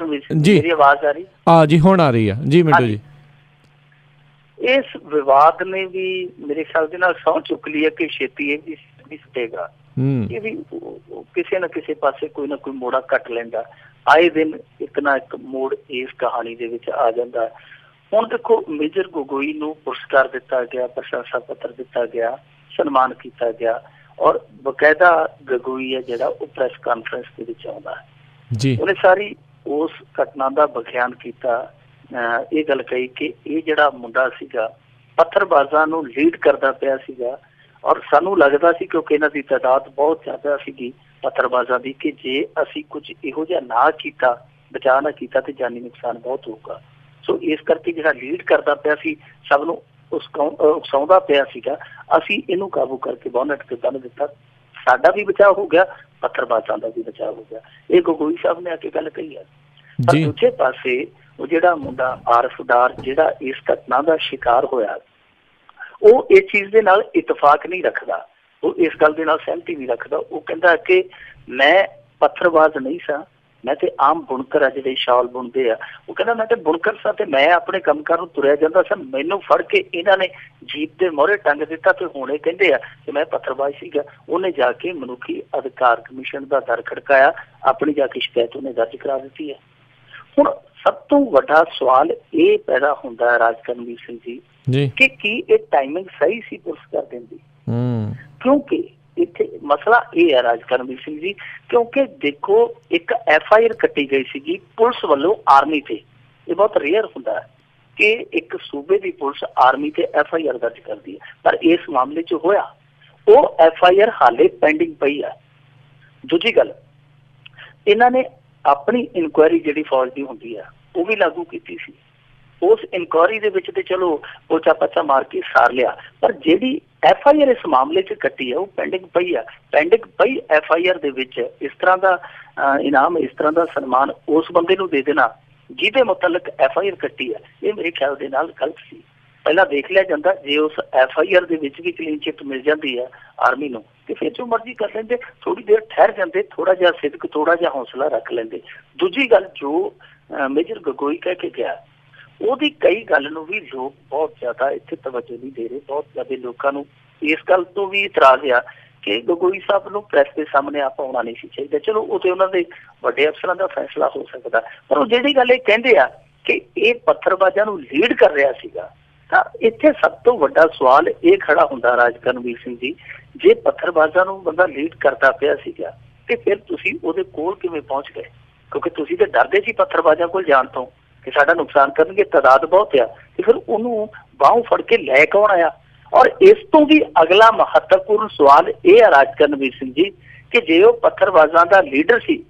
ਜੀ ਮੇਰੀ ਆਵਾਜ਼ ਆ ਰਹੀ? ਜੀ ਹੁਣ ਆ ਰਹੀ ਆ ਜੀ ਮਿੰਟੂ ਜੀ। ਇਸ ਵਿਵਾਦ ਨੇ ਵੀ ਮੇਰੇ ਖਿਆਲ ਦੇ ਨਾਲ ਸਹੁੰ ਚੁੱਕ ਲਈ ਹੈ ਕਿ ਛੇਤੀ ਇਹ ਵੀ ਸੁਟੇਗਾ। ਇਹ ਵੀ ਕਿਸੇ ਨਾ ਕਿਸੇ ਪਾਸੇ ਕੋਈ ਨਾ ਕੋਈ ਮੋੜਾ ਕੱਟ ਲੈਂਦਾ। ਆਏ ਦਿਨ ਇੱਕ ਨਾ ਇੱਕ ਮੋੜ ਇਸ ਕਹਾਣੀ ਦੇ ਵਿੱਚ ਆ ਜਾਂਦਾ। ਹੁਣ ਦੇਖੋ, ਮੇਜਰ ਗੋਗੋਈ ਨੂੰ ਪੁਰਸਕਾਰ ਦਿੱਤਾ ਗਿਆ, ਪ੍ਰਸ਼ੰਸਾ ਪੱਤਰ ਦਿੱਤਾ ਗਿਆ, ਸਨਮਾਨ ਕੀਤਾ ਗਿਆ ਔਰ ਬਕਾਇਦਾ ਗੋਗੋਈ ਹੈ ਜਿਹੜਾ ਉਹ ਪ੍ਰੈਸ ਕਾਨਫਰੰਸ ਦੇ ਵਿੱਚ ਆਉਂਦਾ ਹੈ। ਉਹਨੇ ਸਾਰੀ ਉਸ ਘਟਨਾ ਦਾ ਵਿਖਿਆਨ ਕੀਤਾ। ਇਹ ਗੱਲ ਕਹੀ ਕਿ ਇਹ ਜਿਹੜਾ ਮੁੰਡਾ ਸੀਗਾ ਪੱਥਰਬਾਜ਼ਾਂ ਨੂੰ ਲੀਡ ਕਰਦਾ ਪਿਆ ਸੀਗਾ ਔਰ ਸਾਨੂੰ ਲੱਗਦਾ ਸੀ, ਕਿਉਂਕਿ ਇਹਨਾਂ ਦੀ ਤਾਦਾਦ ਬਹੁਤ ਜ਼ਿਆਦਾ ਸੀਗੀ ਪੱਥਰਬਾਜ਼ਾਂ ਦੀ, ਕਿ ਜੇ ਅਸੀਂ ਕੁਝ ਇਹੋ ਜਿਹਾ ਨਾ ਕੀਤਾ, ਬਚਾਅ ਨਾ ਕੀਤਾ ਤੇ ਜਾਨੀ ਨੁਕਸਾਨ ਬਹੁਤ ਹੋਊਗਾ। ਸੋ ਇਸ ਕਰਕੇ ਜਿਹੜਾ ਲੀਡ ਕਰਦਾ ਪਿਆ ਸੀ, ਸਭ ਨੂੰ ਉਕਸਾਉਂਦਾ ਪਿਆ ਸੀਗਾ, ਅਸੀਂ ਇਹਨੂੰ ਕਾਬੂ ਕਰਕੇ ਬੋਨਟ ਤੇ ਬੰਨ ਦਿੱਤਾ। ਸਾਡਾ ਵੀ ਬਚਾਅ ਹੋ ਗਿਆ, ਪੱਥਰਬਾਜ਼ਾਂ ਦਾ ਵੀ ਬਚਾਅ ਹੋ ਗਿਆ। ਇਹ ਗੋਗੋਈ ਸਾਹਿਬ ਨੇ ਆ ਕੇ ਗੱਲ ਕਹੀ ਹੈ। ਪਰ ਦੂਜੇ ਪਾਸੇ ਉਹ ਜਿਹੜਾ ਮੁੰਡਾ ਆਰਫ ਡਾਰ ਜਿਹੜਾ ਇਸ ਘਟਨਾ ਦਾ ਸ਼ਿਕਾਰ ਹੋਇਆ, ਉਹ ਇਸ ਚੀਜ਼ ਦੇ ਨਾਲ ਇਤਫਾਕ ਨਹੀਂ ਰੱਖਦਾ, ਉਹ ਇਸ ਗੱਲ ਦੇ ਨਾਲ ਸਹਿਮਤੀ ਨਹੀਂ ਰੱਖਦਾ। ਉਹ ਕਹਿੰਦਾ ਕਿ ਮੈਂ ਪੱਥਰਬਾਜ਼ ਨਹੀਂ ਸਾਂ, ਮੈਂ ਤੇ ਆਮ ਬੁਣਕਰ ਆ ਜਿਹੜੇ ਸ਼ਾਲ ਬੁਣਦੇ ਆ। ਉਹ ਕਹਿੰਦਾ ਮੈਂ ਤੇ ਬੁਣਕਰ ਸਾਂ ਤੇ ਮੈਂ ਆਪਣੇ ਕੰਮਕਾਰ ਨੂੰ ਤੁਰਿਆ ਜਾਂਦਾ ਸਾਂ, ਮੈਨੂੰ ਫੜ ਕੇ ਇਹਨਾਂ ਨੇ ਜੀਪ ਦੇ ਮੋਹਰੇ ਟੰਗ ਦਿੱਤਾ ਤੇ ਹੁਣ ਇਹ ਕਹਿੰਦੇ ਆ ਕਿ ਮੈਂ ਪੱਥਰਬਾਜ਼ ਸੀਗਾ। ਉਹਨੇ ਜਾ ਕੇ ਮਨੁੱਖੀ ਅਧਿਕਾਰ ਕਮਿਸ਼ਨ ਦਾ ਦਰ ਖੜਕਾਇਆ, ਆਪਣੀ ਜਾ ਕੇ ਸ਼ਿਕਾਇਤ ਉਹਨੇ ਦਰਜ ਕਰਾ ਦਿੱਤੀ ਹੈ। ਹੁਣ ਸਭ ਤੋਂ ਵੱਡਾ ਸਵਾਲ ਇਹ ਪੈਦਾ ਹੁੰਦਾ ਹੈ ਰਾਜਕਰਮਵੀਰ ਸਿੰਘ ਜੀ ਕਿ ਕੀ ਇਹ ਟਾਈਮਿੰਗ ਸਹੀ ਸੀ ਪੁਰਸਕਾਰ ਦੇਣ ਦੀ? ਕਿਉਂਕਿ ਇੱਥੇ ਮਸਲਾ ਇਹ ਹੈ ਰਾਜਕਰਮਵੀਰ ਸਿੰਘ ਜੀ, ਕਿਉਂਕਿ ਦੇਖੋ ਇੱਕ FIR ਕੱਟੀ ਗਈ ਸੀਗੀ ਪੁਲਿਸ ਵੱਲੋਂ ਆਰਮੀ ਤੇ। ਇਹ ਬਹੁਤ ਰੇਅਰ ਹੁੰਦਾ ਹੈ ਕਿ ਇੱਕ ਸੂਬੇ ਦੀ ਪੁਲਿਸ ਆਰਮੀ ਤੇ FIR ਦਰਜ ਕਰਦੀ ਹੈ, ਪਰ ਇਸ ਮਾਮਲੇ 'ਚ ਹੋਇਆ। ਉਹ FIR ਹਾਲੇ ਪੈਂਡਿੰਗ ਪਈ ਹੈ। ਦੂਜੀ ਗੱਲ, ਇਹਨਾਂ ਨੇ ਆਪਣੀ ਇਨਕੁਆਇਰੀ ਜਿਹੜੀ ਫੌਜ ਦੀ ਹੁੰਦੀ ਹੈ ਉਹ ਵੀ ਲਾਗੂ ਕੀਤੀ ਸੀ। ਉਸ ਇਨਕੁਆਇਰੀ ਦੇ ਵਿੱਚ ਤੇ ਚਲੋ ਪੋਚਾ ਪੱਚਾ ਮਾਰ ਕੇ ਸਾਰ ਲਿਆ, ਪਰ ਜਿਹੜੀ FIR ਇਸ ਮਾਮਲੇ 'ਚ ਕੱਟੀ ਹੈ ਉਹ ਪੈਂਡਿੰਗ ਪਈ ਹੈ। ਪੈਂਡਿੰਗ ਪਈ FIR ਦੇ ਵਿੱਚ ਇਸ ਤਰ੍ਹਾਂ ਦਾ ਇਨਾਮ, ਇਸ ਤਰ੍ਹਾਂ ਦਾ ਸਨਮਾਨ ਉਸ ਬੰਦੇ ਨੂੰ ਦੇ ਦੇਣਾ ਜਿਹਦੇ ਮੁਤਲਕ FIR ਕੱਟੀ ਹੈ, ਇਹ ਮੇਰੇ ਖਿਆਲ ਦੇ ਨਾਲ ਗਲਤ ਸੀ। ਪਹਿਲਾਂ ਦੇਖ ਲਿਆ ਜਾਂਦਾ, ਜੇ ਉਸ FIR ਦੇ ਵਿੱਚ ਵੀ ਕਲੀਨ ਚਿੱਟ ਮਿਲ ਜਾਂਦੀ ਹੈ ਆਰਮੀ ਨੂੰ ਤੇ ਫਿਰ ਜੋ ਮਰਜ਼ੀ ਕਰ ਲੈਂਦੇ, ਥੋੜੀ ਦੇਰ ਠਹਿਰ ਜਾਂਦੇ, ਥੋੜਾ ਜਿਹਾ ਸਿਦਕ, ਥੋੜਾ ਜਿਹਾ ਹੌਸਲਾ ਰੱਖ ਲੈਂਦੇ। ਦੂਜੀ ਗੱਲ, ਜੋ ਮੇਜਰ ਗੋਗੋਈ ਕਹਿ ਕੇ ਗਿਆ, ਉਹਦੀ ਕਈ ਗੱਲ ਨੂੰ ਵੀ ਲੋਕ ਬਹੁਤ ਜ਼ਿਆਦਾ ਇੱਥੇ ਤਵੱਜੋ ਨਹੀਂ ਦੇ ਰਹੇ। ਬਹੁਤ ਜ਼ਿਆਦਾ ਲੋਕਾਂ ਨੂੰ ਇਸ ਗੱਲ ਤੋਂ ਵੀ ਇਤਰਾਜ਼ ਆ ਕਿ ਗੋਗੋਈ ਸਾਹਿਬ ਨੂੰ ਪ੍ਰੈਸ ਦੇ ਸਾਹਮਣੇ ਆਪ ਆਉਣਾ ਨਹੀਂ ਸੀ ਚਾਹੀਦਾ। ਚਲੋ ਉਹ ਤੇ ਉਹਨਾਂ ਦੇ ਵੱਡੇ ਅਫਸਰਾਂ ਦਾ ਫੈਸਲਾ ਹੋ ਸਕਦਾ, ਪਰ ਉਹ ਜਿਹੜੀ ਗੱਲ ਇਹ ਕਹਿੰਦੇ ਆ ਕਿ ਇਹ ਪੱਥਰਬਾਜ਼ਾਂ ਨੂੰ ਲੀਡ ਕਰ ਰਿਹਾ ਸੀਗਾ, ਤਾਂ ਇੱਥੇ ਸਭ ਤੋਂ ਵੱਡਾ ਸਵਾਲ ਇਹ ਖੜਾ ਹੁੰਦਾ ਰਾਜਕਰਮਵੀਰ ਸਿੰਘ ਜੀ, ਜੇ ਪੱਥਰਬਾਜ਼ਾਂ ਨੂੰ ਬੰਦਾ ਲੀਡ ਕਰਦਾ ਪਿਆ ਸੀਗਾ ਤੇ ਫਿਰ ਤੁਸੀਂ ਉਹਦੇ ਕੋਲ ਕਿਵੇਂ ਪਹੁੰਚ ਗਏ? ਕਿਉਂਕਿ ਤੁਸੀਂ ਤੇ ਡਰਦੇ ਸੀ ਪੱਥਰਬਾਜ਼ਾਂ ਕੋਲ ਜਾਣ ਤੋਂ ਕਿ ਸਾਡਾ ਨੁਕਸਾਨ ਕਰਨਗੇ, ਤਾਦਾਦ ਬਹੁਤ ਆ, ਤੇ ਫਿਰ ਉਹਨੂੰ ਬਾਹੋਂ ਫੜ ਕੇ ਲੈ ਕੌਣ ਆਇਆ? ਔਰ ਇਸ ਤੋਂ ਵੀ ਅਗਲਾ ਮਹੱਤਵਪੂਰਨ ਸਵਾਲ ਇਹ ਹੈ ਰਾਜਕਰਮਵੀਰ ਸਿੰਘ ਜੀ ਕਿ ਜੇ ਉਹ ਪੱਥਰਬਾਜ਼ਾਂ ਦਾ ਲੀਡਰ ਸੀ,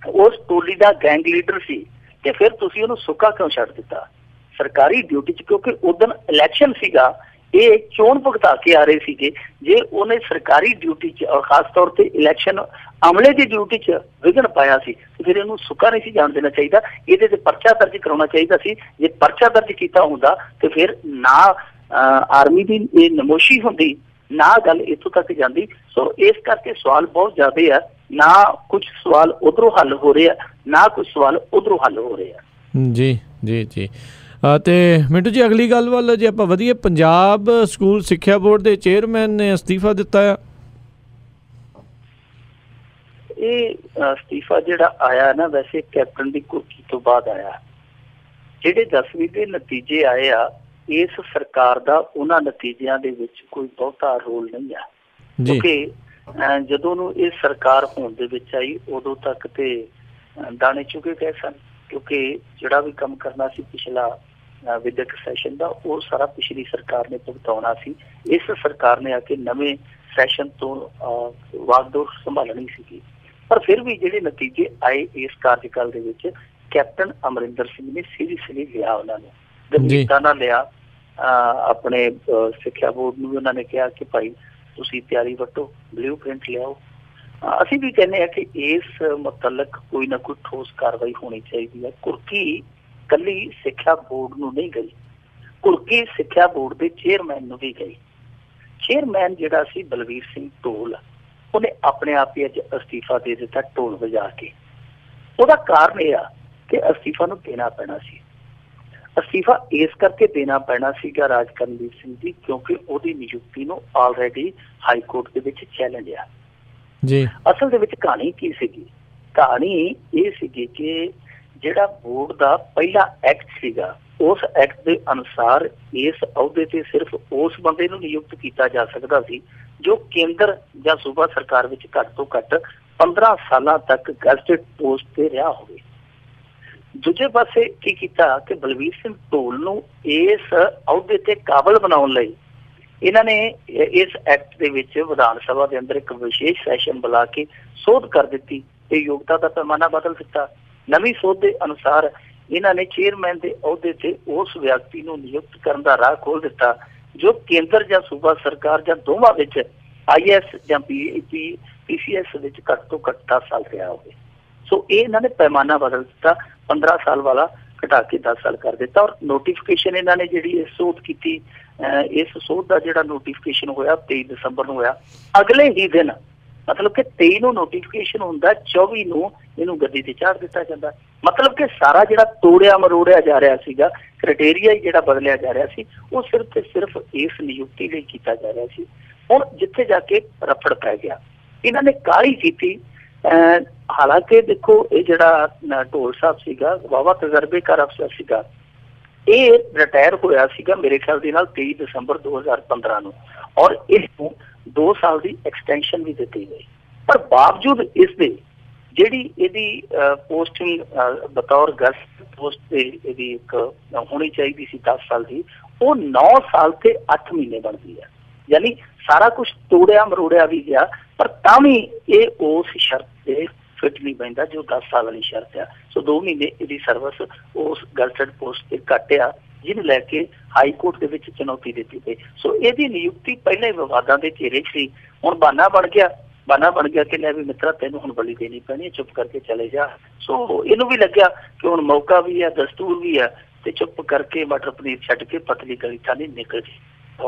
ਉਸ ਟੋਲੀ ਦਾ ਗੈਂਗ ਲੀਡਰ ਸੀ, ਤੇ ਫਿਰ ਤੁਸੀਂ ਉਹਨੂੰ ਸੁੱਕਾ ਕਿਉਂ ਛੱਡ ਦਿੱਤਾ ਸਰਕਾਰੀ ਡਿਊਟੀ 'ਚ? ਕਿਉਂਕਿ ਉਦੋਂ ਇਲੈਕਸ਼ਨ ਸੀਗਾ, ਇਹ ਚੋਣ ਭੁਗਤਾ ਕੇ ਆ ਰਹੇ ਸੀਗੇ। ਜੇ ਉਹਨੇ ਸਰਕਾਰੀ ਡਿਊਟੀ 'ਚ ਔਰ ਖਾਸ ਤੌਰ ਤੇ ਇਲੈਕਸ਼ਨ ਅਮਲੇ ਦੀ ਡਿਊਟੀ 'ਚ ਵਿਘਨ ਪਾਇਆ ਸੀ ਤੇ ਫਿਰ ਇਹਨੂੰ ਸੁੱਕਾ ਨਹੀਂ ਸੀ ਜਾਣ ਦੇਣਾ ਚਾਹੀਦਾ, ਇਹਦੇ ਤੇ ਪਰਚਾ ਦਰਜ ਕਰਾਉਣਾ ਚਾਹੀਦਾ ਸੀ। ਜੇ ਪਰਚਾ ਦਰਜ ਕੀਤਾ ਹੁੰਦਾ ਤੇ ਫਿਰ ਨਾ ਆਰਮੀ ਦੀ ਇਹ ਨਮੋਸ਼ੀ ਹੁੰਦੀ, ਨਾ ਗੱਲ ਇੱਥੋਂ ਤੱਕ ਜਾਂਦੀ। ਸੋ ਇਸ ਕਰਕੇ ਸਵਾਲ ਬਹੁਤ ਜ਼ਿਆਦਾ ਆ, ਨਾ ਕੁਝ ਸਵਾਲ ਉਧਰੋਂ ਹੱਲ ਹੋ ਰਹੇ ਆ, ਨਾ ਕੁਝ ਸਵਾਲ ਉਧਰੋਂ ਹੱਲ ਹੋ ਰਹੇ ਆ। ਜੀ ਜੀ ਜੀ। ਤੇ ਮਿੰਟੂ ਜੀ, ਅਗਲੀ ਗੱਲ ਵੱਲ ਜੇ ਆਪਾਂ ਵਧੀਆ, ਪੰਜਾਬ ਸਕੂਲ ਸਿੱਖਿਆ ਬੋਰਡ ਦੇ ਚੇਅਰਮੈਨ ਨੇ ਅਸਤੀਫਾ ਦਿੱਤਾ ਆ। ਇਹ ਅਸਤੀਫਾ ਜਿਹੜਾ ਆਇਆ ਨਾ, ਵੈਸੇ ਕੈਪਟਨ ਦੀ ਕੁਰਕੀ ਤੋਂ ਬਾਅਦ ਆਇਆ। ਜਿਹੜੇ 10ਵੀਂ ਦੇ ਨਤੀਜੇ ਆਏ ਆ, ਇਸ ਸਰਕਾਰ ਦਾ ਉਹਨਾਂ ਨਤੀਜਿਆਂ ਦੇ ਵਿੱਚ ਕੋਈ ਬਹੁਤਾ ਰੋਲ ਨਹੀਂ ਆ, ਕਿਉਂਕਿ ਜਦੋਂ ਨੂੰ ਇਹ ਸਰਕਾਰ ਹੋਣ ਦੇ ਵਿੱਚ ਆਈ ਉਦੋਂ ਤੱਕ ਤੇ ਦਾਣੇ ਚੁਗੇ ਗਏ ਸਨ, ਕਿਉਂਕਿ ਜਿਹੜਾ ਵੀ ਕੰਮ ਕਰਨਾ ਸੀ ਪਿਛਲਾ ਵਿਦਿਅਕ ਸੈਸ਼ਨ ਦਾ, ਉਹ ਸਾਰਾ ਪਿਛਲੀ ਸਰਕਾਰ ਨੇ ਭੁਗਤਾਉਣਾ ਸੀ। ਇਸ ਸਰਕਾਰ ਨੇ ਆ ਕੇ ਨਵੇਂ ਸੈਸ਼ਨ ਤੋਂ ਵਾਗਡੋਰ ਸੰਭਾਲਣੀ ਸੀਗੀ। ਪਰ ਫਿਰ ਵੀ ਜਿਹੜੇ ਨਤੀਜੇ ਆਏ ਇਸ ਕਾਰਜਕਾਲ ਦੇ ਵਿੱਚ, ਕੈਪਟਨ ਅਮਰਿੰਦਰ ਸਿੰਘ ਨੇ ਸੀਰੀਅਸਲੀ ਲਿਆ, ਉਹਨਾਂ ਨੇ ਗੰਭੀਰਤਾ ਨਾਲ ਲਿਆ। ਆਪਣੇ ਸਿੱਖਿਆ ਬੋਰਡ ਨੂੰ ਵੀ ਉਹਨਾਂ ਨੇ ਕਿਹਾ ਕਿ ਭਾਈ ਤੁਸੀਂ ਤਿਆਰੀ ਵੱਟੋ, ਬਲਿਊ ਪ੍ਰਿੰਟ ਲਿਆਓ, ਅਸੀਂ ਵੀ ਕਹਿੰਦੇ ਹਾਂ ਕਿ ਇਸ ਮੁਤਲਕ ਕੋਈ ਨਾ ਕੋਈ ਠੋਸ ਕਾਰਵਾਈ ਹੋਣੀ ਚਾਹੀਦੀ ਹੈ। ਕੁਰਕੀ ਕੱਲੀ ਸਿੱਖਿਆ ਬੋਰਡ ਨੂੰ ਨਹੀਂ ਗਈ, ਕੁਰਕੀ ਸਿੱਖਿਆ ਬੋਰਡ ਦੇ ਚੇਅਰਮੈਨ ਨੂੰ ਵੀ ਗਈ। ਚੇਅਰਮੈਨ ਜਿਹੜਾ ਸੀ ਬਲਵੀਰ ਸਿੰਘ ਢੋਲ, ਉਹਨੇ ਆਪਣੇ ਆਪ ਹੀ ਅੱਜ ਅਸਤੀਫਾ ਦੇ ਦਿੱਤਾ ਢੋਲ ਵਜਾ ਕੇ। ਉਹਦਾ ਕਾਰਨ ਇਹ ਆ ਕਿ ਅਸਤੀਫਾ ਨੂੰ ਦੇਣਾ ਪੈਣਾ ਸੀ। ਅਸਤੀਫਾ ਇਸ ਕਰਕੇ ਦੇਣਾ ਪੈਣਾ ਸੀਗਾ ਰਾਜ ਕਰਨਵੀਰ ਸਿੰਘ ਜੀ, ਕਿਉਂਕਿ ਉਹਦੀ ਨਿਯੁਕਤੀ ਨੂੰ ਆਲਰੇਡੀ ਹਾਈ ਕੋਰਟ ਦੇ ਵਿੱਚ ਚੈਲੰਜ ਆ ਜੀ। ਅਸਲ ਦੇ ਵਿੱਚ ਕਹਾਣੀ ਕੀ ਸੀਗੀ? ਕਹਾਣੀ ਇਹ ਸੀਗੀ ਕਿ ਜਿਹੜਾ ਬੋਰਡ ਦਾ ਪਹਿਲਾ ਐਕਟ ਸੀਗਾ, ਉਸ ਐਕਟ ਦੇ ਅਨੁਸਾਰ ਇਸ ਅਹੁਦੇ ਤੇ ਸਿਰਫ ਉਸ ਬੰਦੇ ਨੂੰ ਨਿਯੁਕਤ ਕੀਤਾ ਜਾ ਸਕਦਾ ਸੀ ਜੋ ਕੇਂਦਰ ਜਾਂ ਸੂਬਾ ਸਰਕਾਰ ਵਿੱਚ ਘੱਟ ਤੋਂ ਘੱਟ 15 ਸਾਲਾਂ ਤੱਕ ਗੈਜ਼ਟਡ ਪੋਸਟ ਤੇ ਰਿਹਾ ਹੋਵੇ। ਦੂਜੇ ਪਾਸੇ ਕੀ ਕੀਤਾ ਕਿ ਬਲਵੀਰ ਸਿੰਘ ਢੋਲ ਨੂੰ ਇਸ ਅਹੁਦੇ ਤੇ ਕਾਬਲ ਬਣਾਉਣ ਲਈ ਇਹਨਾਂ ਨੇ ਇਸ ਐਕਟ ਦੇ ਵਿੱਚ ਵਿਧਾਨ ਸਭਾ ਦੇ ਅੰਦਰ ਇੱਕ ਵਿਸ਼ੇਸ਼ ਸੈਸ਼ਨ ਬੁਲਾ ਕੇ ਸੋਧ ਕਰ ਦਿੱਤੀ ਤੇ ਯੋਗਤਾ ਦਾ ਪੈਮਾਨਾ ਬਦਲ ਦਿੱਤਾ। ਨਵੀਂ ਸੋਧ ਦੇ ਅਨੁਸਾਰ ਇਹਨਾਂ ਨੇ ਚੇਅਰਮੈਨ ਦੇ ਅਹੁਦੇ ਤੇ ਉਸ ਵਿਅਕਤੀ ਨੂੰ ਨਿਯੁਕਤ ਕਰਨ ਦਾ ਰਾਹ ਖੋਲ ਦਿੱਤਾ ਜੋ ਕੇਂਦਰ ਜਾਂ ਸੂਬਾ ਸਰਕਾਰ ਜਾਂ ਦੋਵਾਂ ਵਿੱਚ IAS ਜਾਂ PCS ਵਿੱਚ ਘੱਟ ਤੋਂ ਘੱਟ 10 ਸਾਲ ਰਿਹਾ ਹੋਵੇ। ਸੋ ਇਹ ਇਹਨਾਂ ਨੇ ਪੈਮਾਨਾ ਬਦਲ ਦਿੱਤਾ, 15 ਸਾਲ ਵਾਲਾ ਘਟਾ ਕੇ 10 ਸਾਲ ਕਰ ਦਿੱਤਾ। ਔਰ ਨੋਟੀਫਿਕੇਸ਼ਨ ਇਹਨਾਂ ਨੇ ਜਿਹੜੀ ਇਹ ਸੋਧ ਕੀਤੀ, ਇਸ ਸੋਧ ਦਾ ਜਿਹੜਾ ਨੋਟੀਫਿਕੇਸ਼ਨ ਹੋਇਆ 23 ਦਸੰਬਰ ਨੂੰ ਹੋਇਆ। ਅਗਲੇ ਹੀ ਦਿਨ ਮਤਲਬ ਕਿ 23 ਨੂੰ ਨੋਟੀਫਿਕੇਸ਼ਨ ਹੁੰਦਾ, 24 ਨੂੰ ਇਹਨੂੰ ਗੱਦੀ ਤੇ ਚਾੜ ਦਿੱਤਾ ਜਾਂਦਾ। ਮਤਲਬ ਕਿ ਸਾਰਾ ਜਿਹੜਾ ਤੋੜਿਆ ਮਰੋੜਿਆ ਜਾ ਰਿਹਾ ਸੀਗਾ, ਕ੍ਰਾਈਟੇਰੀਆ ਹੀ ਜਿਹੜਾ ਬਦਲਿਆ ਜਾ ਰਿਹਾ ਸੀ, ਉਹ ਸਿਰਫ ਤੇ ਸਿਰਫ ਇਸ ਨਿਯੁਕਤੀ ਲਈ ਕੀਤਾ ਜਾ ਰਿਹਾ ਸੀ। ਹੁਣ ਜਿੱਥੇ ਜਾ ਕੇ ਰਫੜ ਪੈ ਗਿਆ, ਇਹਨਾਂ ਨੇ ਕਾਹਲੀ ਕੀਤੀ। ਹਾਲਾਂਕਿ ਦੇਖੋ ਇਹ ਜਿਹੜਾ ਢੋਲ ਸਾਹਿਬ ਸੀਗਾ ਵਾਹਵਾ ਤਜਰਬੇਕਾਰ ਅਫਸਰ ਸੀਗਾ, ਇਹ ਰਿਟਾਇਰ ਹੋਇਆ ਸੀਗਾ ਮੇਰੇ ਖਿਆਲ ਦੇ ਨਾਲ 23 ਦਸੰਬਰ 2015 ਨੂੰ, ਔਰ ਇਸ ਨੂੰ 2 ਸਾਲ ਦੀ ਐਕਸਟੈਂਸ਼ਨ ਵੀ ਦਿੱਤੀ ਗਈ। ਪਰ ਬਾਵਜੂਦ ਇਸ ਦੇ ਜਿਹੜੀ ਇਹਦੀ ਪੋਸਟਿੰਗ ਬਤੌਰ ਗੈਜ਼ਟ ਪੋਸਟ ਤੇ ਇਹਦੀ ਇੱਕ ਹੋਣੀ ਚਾਹੀਦੀ ਸੀ 10 ਸਾਲ ਦੀ, ਉਹ 9 ਸਾਲ ਤੇ 8 ਮਹੀਨੇ ਬਣਦੀ ਹੈ। ਯਾਨੀ ਸਾਰਾ ਕੁਝ ਤੋੜਿਆ ਮਰੋੜਿਆ ਵੀ ਗਿਆ, ਪਰ ਤਾਂ ਵੀ ਇਹ ਉਸ ਸ਼ਰਤ ਤੇ ਫਿੱਟ ਨਹੀਂ ਪੈਂਦਾ ਜੋ 10 ਸਾਲ ਵਾਲੀ ਸ਼ਰਤ ਆ। ਸੋ 2 ਮਹੀਨੇ ਇਹਦੀ ਸਰਵਿਸ ਉਸ ਗੈਜ਼ਟਡ ਪੋਸਟ ਤੇ ਘੱਟ ਆ, ਜਿਹਨੂੰ ਲੈ ਕੇ ਹਾਈ ਕੋਰਟ ਦੇ ਵਿੱਚ ਚੁਣੌਤੀ ਦਿੱਤੀ ਗਈ। ਸੋ ਇਹਦੀ ਨਿਯੁਕਤੀ ਪਹਿਲਾਂ ਹੀ ਵਿਵਾਦਾਂ ਦੇ ਘੇਰੇ ਸੀ। ਹੁਣ ਬਹਾਨਾ ਬਣ ਗਿਆ ਕਿ ਲੈ ਵੀ ਮਿੱਤਰਾ ਤੈਨੂੰ ਹੁਣ ਬਲੀ ਦੇਣੀ ਪੈਣੀ ਹੈ, ਚੁੱਪ ਕਰਕੇ ਚਲੇ ਜਾ। ਸੋ ਇਹਨੂੰ ਵੀ ਲੱਗਿਆ ਕਿ ਹੁਣ ਮੌਕਾ ਵੀ ਹੈ, ਦਸਤੂਰ ਵੀ ਹੈ, ਤੇ ਚੁੱਪ ਕਰਕੇ ਮਟਰ ਪਨੀਰ ਛੱਡ ਕੇ ਪਤਲੀ ਗਲੀ ਥਾਣੀ ਨਿਕਲ ਗਈ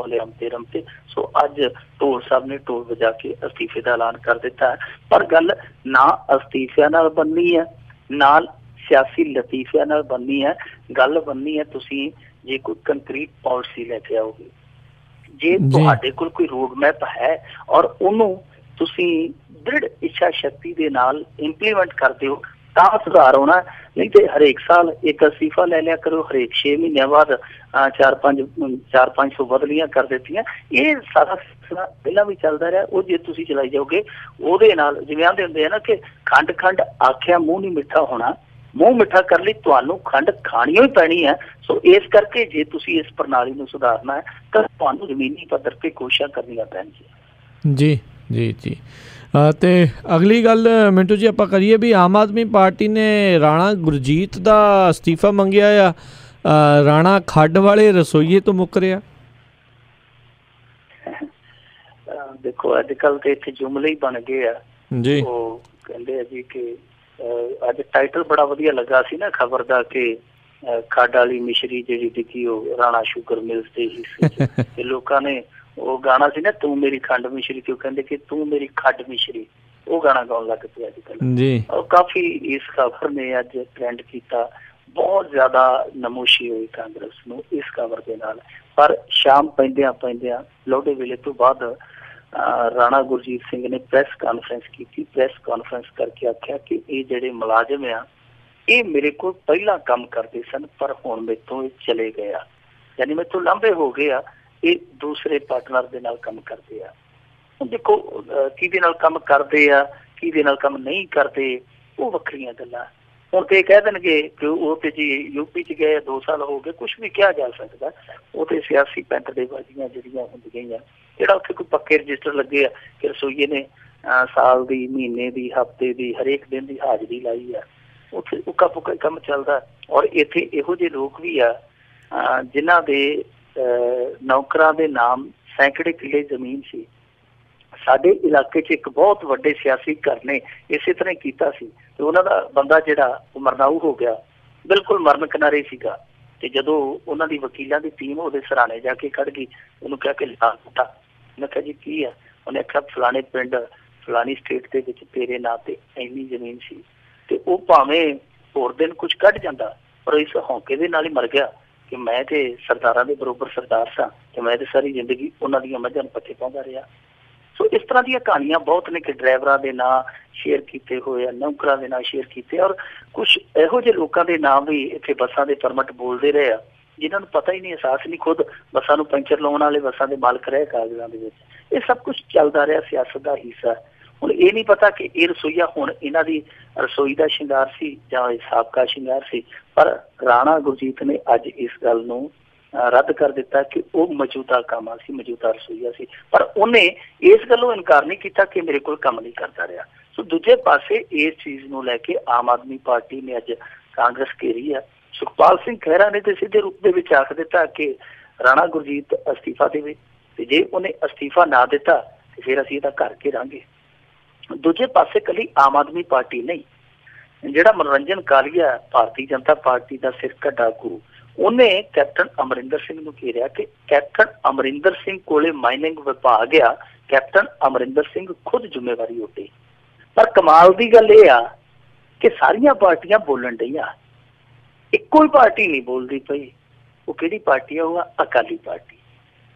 ਰਮਤੇ। ਸੋ ਅੱਜ ਢੋਲ ਸਾਹਿਬ ਨੇ ਢੋਲ ਵਜਾ ਕੇ ਅਸਤੀਫੇ ਦਾ ਐਲਾਨ ਕਰ ਦਿੱਤਾ ਹੈ। ਪਰ ਗੱਲ ਨਾ ਅਸਤੀਫਿਆਂ ਨਾਲ ਬਣਨੀ ਹੈ, ਨਾਲ ਸਿਆਸੀ ਲਤੀਫਿਆਂ ਨਾਲ ਬਣਨੀ ਹੈ। ਗੱਲ ਬਣਨੀ ਹੈ ਤੁਸੀਂ ਜੇ ਕੋਈ ਕੰਕਰੀਟ ਪਾਲਿਸੀ ਲੈ ਕੇ ਆਓਗੇ, ਜੇ ਤੁਹਾਡੇ ਕੋਲ ਕੋਈ ਰੋਡ ਮੈਪ ਹੈ ਔਰ ਉਹਨੂੰ ਤੁਸੀਂ ਦ੍ਰਿੜ ਇੱਛਾ ਸ਼ਕਤੀ ਦੇ ਨਾਲ ਇੰਪਲੀਮੈਂਟ ਕਰਦੇ ਹੋ ਤਾਂ ਸੁਧਾਰ ਹੋਣਾ। ਨਹੀਂ ਤੇ ਹਰੇਕ ਸਾਲ ਇੱਕ ਅਸਤੀਫਾ ਲੈ ਲਿਆ ਕਰੋ, ਹਰੇਕ 6 ਮਹੀਨਿਆਂ ਬਾਅਦ 4-500 ਬਦਲੀਆਂ ਕਰ ਦਿੱਤੀਆਂ। ਇਹ ਸਾਰਾ ਸਿਲਸਿਲਾ ਪਹਿਲਾਂ ਵੀ ਚੱਲਦਾ ਰਿਹਾ। ਉਹ ਜੇ ਤੁਸੀਂ ਚਲਾਈ ਜਾਓਗੇ ਉਹਦੇ ਨਾਲ, ਜਿਵੇਂ ਆਂਦੇ ਹੁੰਦੇ ਆ ਨਾ ਕਿ ਖੰਡ ਆਖਿਆ ਮੂੰਹ ਨਹੀਂ ਮਿੱਠਾ ਹੋਣਾ, ਮੂੰਹ ਮਿੱਠਾ ਕਰਨ ਲਈ ਤੁਹਾਨੂੰ ਖੰਡ ਖਾਣੀ ਹੀ ਪੈਣੀ ਹੈ। ਸੋ ਇਸ ਕਰਕੇ ਜੇ ਤੁਸੀਂ ਇਸ ਪ੍ਰਣਾਲੀ ਨੂੰ ਸੁਧਾਰਨਾ ਹੈ ਤਾਂ ਤੁਹਾਨੂੰ ਜ਼ਮੀਨੀ ਪੱਧਰ ਤੇ ਕੋਸ਼ਿਸ਼ਾਂ ਕਰਨੀਆਂ ਪੈਣਗੀਆਂ। ਜੀ ਜੀ ਜੀ। ਤੇ ਅਗਲੀ ਗੱਲ ਮਿੰਟੂ ਜੀ ਆਪਾਂ ਕਰੀਏ ਵੀ ਆਮ ਆਦਮੀ ਪਾਰਟੀ ਨੇ ਰਾਣਾ ਗੁਰਜੀਤ ਦਾ ਅਸਤੀਫਾ ਮੰਗਿਆ ਆ, ਰਾਣਾ ਖੱਡ ਵਾਲੇ ਰਸੋਈਏ ਤੋਂ ਮੁੱਕਰਿਆ। ਦੇਖੋ ਅੱਜ ਕੱਲ ਤੇ ਇੱਥੇ ਜੁਮਲੇ ਹੀ ਬਣ ਗਏ ਆ ਜੀ। ਉਹ ਕਹਿੰਦੇ ਆ ਜੀ ਕਿ ਅੱਜ ਟਾਈਟਲ ਬੜਾ ਵਧੀਆ ਲੱਗਾ ਸੀ ਨਾ ਖਬਰ ਦਾ ਕਿ ਖੱਡ ਵਾਲੀ ਮਿਸ਼ਰੀ ਜਿਹੜੀ ਡਿੱਗੀ ਉਹ ਰਾਣਾ ਸ਼ੂਗਰ ਮਿਲਸ ਦੇ ਹਿੱਸੇ ਤੇ ਲੋਕਾਂ ਨੇ ਉਹ ਗਾਣਾ ਸੀ ਨਾ ਤੂੰ ਮੇਰੀ ਖੰਡ ਮਿਸ਼ਰੀ, ਤੇ ਉਹ ਕਹਿੰਦੇ ਕਿ ਤੂੰ ਮੇਰੀ ਖੱਡ ਮਿਸ਼ਰੀ, ਉਹ ਗਾਣਾ ਗਾਉਣ ਲੱਗ ਪਿਆ ਅੱਜ ਕੱਲ ਜੀ। ਉਹ ਕਾਫੀ ਇਸ ਖਬਰ ਨੇ ਅੱਜ ਟ੍ਰੈਂਡ ਕੀਤਾ, ਬਹੁਤ ਜ਼ਿਆਦਾ ਨਮੋਸ਼ੀ ਹੋਈ ਕਾਂਗਰਸ ਨੂੰ ਇਸ ਖਬਰ ਦੇ ਨਾਲ। ਪਰ ਸ਼ਾਮ ਪੈਂਦਿਆਂ ਲੋਹੜੇ ਵੇਲੇ ਤੋਂ ਬਾਅਦ ਰਾਣਾ ਗੁਰਜੀਤ ਸਿੰਘ ਨੇ ਪ੍ਰੈਸ ਕਾਨਫਰੰਸ ਕੀਤੀ। ਪ੍ਰੈਸ ਕਾਨਫਰੰਸ ਕਰਕੇ ਆਖਿਆ ਕਿ ਇਹ ਜਿਹੜੇ ਮੁਲਾਜ਼ਮ ਆ ਇਹ ਮੇਰੇ ਕੋਲ ਪਹਿਲਾਂ ਕੰਮ ਕਰਦੇ ਸਨ ਪਰ ਹੁਣ ਮੇਥੋਂ ਇਹ ਚਲੇ ਗਏ ਆ, ਯਾਨੀ ਮੇਥੋਂ ਲਾਂਭੇ ਹੋ ਗਏ ਆ, ਇਹ ਦੂਸਰੇ ਪਾਰਟਨਰ ਦੇ ਨਾਲ ਕੰਮ ਕਰਦੇ ਆ। ਹੁਣ ਦੇਖੋ ਕਿਹਦੇ ਨਾਲ ਕੰਮ ਕਰਦੇ ਆ, ਕਿਹਦੇ ਨਾਲ ਕੰਮ ਨਹੀਂ ਕਰਦੇ, ਉਹ ਵੱਖਰੀਆਂ ਗੱਲਾਂ। ਹੁਣ ਤੇ ਕਹਿ ਦੇਣਗੇ ਕਿ ਉਹ ਤੇ ਜੀ ਯੂਪੀ 'ਚ ਗਏ 2 ਸਾਲ ਹੋ ਗਏ, ਕੁਛ ਵੀ ਕਿਹਾ ਜਾ ਸਕਦਾ। ਉਹ ਤੇ ਸਿਆਸੀ ਪੈਂਤੜੇਬਾਜ਼ੀਆਂ ਜਿਹੜੀਆਂ ਹੁੰਦੀਆਂ, ਜਿਹੜਾ ਉੱਥੇ ਕੋਈ ਪੱਕੇ ਰਜਿਸਟਰ ਲੱਗੇ ਆ ਕਿ ਰਸੋਈਏ ਨੇ ਸਾਲ ਦੀ, ਮਹੀਨੇ ਦੀ, ਹਫ਼ਤੇ ਦੀ, ਹਰੇਕ ਦਿਨ ਦੀ ਹਾਜ਼ਰੀ ਲਾਈ ਆ, ਉੱਥੇ ਉੱਕਾ ਪੁੱਕਾ ਕੰਮ ਚੱਲਦਾ। ਔਰ ਇੱਥੇ ਇਹੋ ਜਿਹੇ ਲੋਕ ਵੀ ਆ ਜਿਨ੍ਹਾਂ ਦੇ ਨੌਕਰਾਂ ਦੇ ਨਾਮ ਸੈਂਕੜੇ ਕਿੱਲੇ ਜ਼ਮੀਨ ਸੀ, ਸਾਡੇ ਇਲਾਕੇ 'ਚ ਇੱਕ ਬਹੁਤ ਵੱਡੇ ਸਿਆਸੀ ਘਰ ਨੇ ਇਸੇ ਤਰ੍ਹਾਂ ਹੀ ਕੀਤਾ ਸੀ ਤੇ ਉਹਨਾਂ ਦਾ ਬੰਦਾ ਜਿਹੜਾ ਉਹ ਮਰਨਾਊ ਹੋ ਗਿਆ, ਬਿਲਕੁਲ ਮਰਨ ਕਿਨਾਰੇ ਸੀਗਾ। ਤੇ ਜਦੋਂ ਉਹਨਾਂ ਦੀ ਵਕੀਲਾਂ ਦੀ ਟੀਮ ਉਹਦੇ ਸਰਾਣੇ ਜਾ ਕੇ ਖੜ ਗਈ, ਉਹਨੂੰ ਕਿਹਾ ਕਿ ਲਾ ਦਿੱਤਾ। ਮੈਂ ਕਿਹਾ ਜੀ ਕੀ ਹੈ? ਉਹਨੇ ਆਖਿਆ ਫਲਾਣੇ ਪਿੰਡ ਫਲਾਣੀ ਸਟੇਟ ਦੇ ਵਿੱਚ ਤੇਰੇ ਨਾਂ ਤੇ ਇੰਨੀ ਜ਼ਮੀਨ ਸੀ ਤੇ ਉਹ ਭਾਵੇਂ ਹੋਰ ਦਿਨ ਕੁਝ ਕੱਢ ਜਾਂਦਾ ਪਰ ਇਸ ਹੌਂਕੇ ਦੇ ਨਾਲ ਹੀ ਮਰ ਗਿਆ ਕਿ ਮੈਂ ਤੇ ਸਰਦਾਰਾਂ ਦੇ ਬਰੋਬਰ ਸਰਦਾਰ ਸਾਂ ਤੇ ਮੈਂ ਤੇ ਸਾਰੀ ਜ਼ਿੰਦਗੀ ਉਹਨਾਂ ਦੀਆਂ ਮੱਝਾਂ ਨੂੰ ਪੱਠੇ ਪਾਉਂਦਾ ਰਿਹਾ। ਸੋ ਇਸ ਤਰ੍ਹਾਂ ਦੀਆਂ ਕਹਾਣੀਆਂ ਬਹੁਤ ਨੇ ਕਿ ਡਰਾਈਵਰਾਂ ਦੇ ਨਾਂ ਸ਼ੇਅਰ ਕੀਤੇ ਹੋਏ ਆ, ਨੌਕਰਾਂ ਦੇ ਨਾਂ ਸ਼ੇਅਰ ਕੀਤੇ, ਔਰ ਕੁਛ ਇਹੋ ਜਿਹੇ ਲੋਕਾਂ ਦੇ ਨਾਮ ਵੀ ਇੱਥੇ ਬੱਸਾਂ ਦੇ ਪਰਮਿਟ ਬੋਲਦੇ ਰਹੇ ਆ ਜਿਨ੍ਹਾਂ ਨੂੰ ਪਤਾ ਹੀ ਨਹੀਂ, ਅਹਿਸਾਸ ਨਹੀਂ, ਖੁਦ ਬੱਸਾਂ ਨੂੰ ਪੈਂਚਰ ਲਾਉਣ ਵਾਲੇ ਬੱਸਾਂ ਦੇ ਮਾਲਕ ਰਹੇ ਕਾਗਜ਼ਾਂ ਦੇ ਵਿੱਚ। ਇਹ ਸਭ ਕੁਛ ਚੱਲਦਾ ਰਿਹਾ, ਸਿਆਸਤ ਦਾ ਹਿੱਸਾ। ਹੁਣ ਇਹ ਨਹੀਂ ਪਤਾ ਕਿ ਇਹ ਰਸੋਈਆ ਹੁਣ ਇਹਨਾਂ ਦੀ ਰਸੋਈ ਦਾ ਸ਼ਿੰਗਾਰ ਸੀ ਜਾਂ ਇਹ ਸਾਬਕਾ ਸ਼ਿੰਗਾਰ ਸੀ, ਪਰ ਰਾਣਾ ਗੁਰਜੀਤ ਨੇ ਅੱਜ ਇਸ ਗੱਲ ਨੂੰ ਰੱਦ ਕਰ ਦਿੱਤਾ ਕਿ ਉਹ ਮੌਜੂਦਾ ਕੰਮ ਸੀ, ਮੌਜੂਦਾ ਰਸੋਈਆ ਸੀ। ਪਰ ਉਹਨੇ ਇਸ ਗੱਲੋਂ ਇਨਕਾਰ ਨਹੀਂ ਕੀਤਾ ਕਿ ਮੇਰੇ ਕੋਲ ਕੰਮ ਨਹੀਂ ਕਰਦਾ ਰਿਹਾ। ਸੋ ਦੂਜੇ ਪਾਸੇ ਇਸ ਚੀਜ਼ ਨੂੰ ਲੈ ਕੇ ਆਮ ਆਦਮੀ ਪਾਰਟੀ ਨੇ ਅੱਜ ਕਾਂਗਰਸ ਘੇਰੀ ਆ। ਸੁਖਪਾਲ ਸਿੰਘ ਖਹਿਰਾ ਨੇ ਤੇ ਸਿੱਧੇ ਰੂਪ ਦੇ ਵਿੱਚ ਆਖ ਦਿੱਤਾ ਕਿ ਰਾਣਾ ਗੁਰਜੀਤ ਅਸਤੀਫਾ ਦੇਵੇ ਤੇ ਜੇ ਉਹਨੇ ਅਸਤੀਫਾ ਨਾ ਦਿੱਤਾ ਤੇ ਫਿਰ ਅਸੀਂ ਇਹਦਾ ਘਰ ਘੇਰਾਂਗੇ। ਦੂਜੇ ਪਾਸੇ ਇਕੱਲੀ ਆਮ ਆਦਮੀ ਪਾਰਟੀ ਨਹੀਂ, ਜਿਹੜਾ ਮਨੋਰੰਜਨ ਕਾਲੀਆ ਭਾਰਤੀ ਜਨਤਾ ਪਾਰਟੀ ਦਾ ਸਿਰਕੱਢ ਆਗੂ, ਉਹਨੇ ਕੈਪਟਨ ਅਮਰਿੰਦਰ ਸਿੰਘ ਨੂੰ ਘੇਰਿਆ ਕਿ ਕੈਪਟਨ ਅਮਰਿੰਦਰ ਸਿੰਘ ਕੋਲੇ ਮਾਈਨਿੰਗ ਵਿਭਾਗ ਆ, ਕੈਪਟਨ ਅਮਰਿੰਦਰ ਸਿੰਘ ਖੁਦ ਜ਼ਿੰਮੇਵਾਰੀ ਉੱਤੇ। ਪਰ ਕਮਾਲ ਦੀ ਗੱਲ ਇਹ ਆ ਕਿ ਸਾਰੀਆਂ ਪਾਰਟੀਆਂ ਬੋਲਣ ਡਈਆਂ, ਇੱਕੋ ਹੀ ਪਾਰਟੀ ਨਹੀਂ ਬੋਲਦੀ ਪਈ। ਉਹ ਕਿਹੜੀ ਪਾਰਟੀ ਆ? ਉਹ ਆ ਅਕਾਲੀ ਪਾਰਟੀ।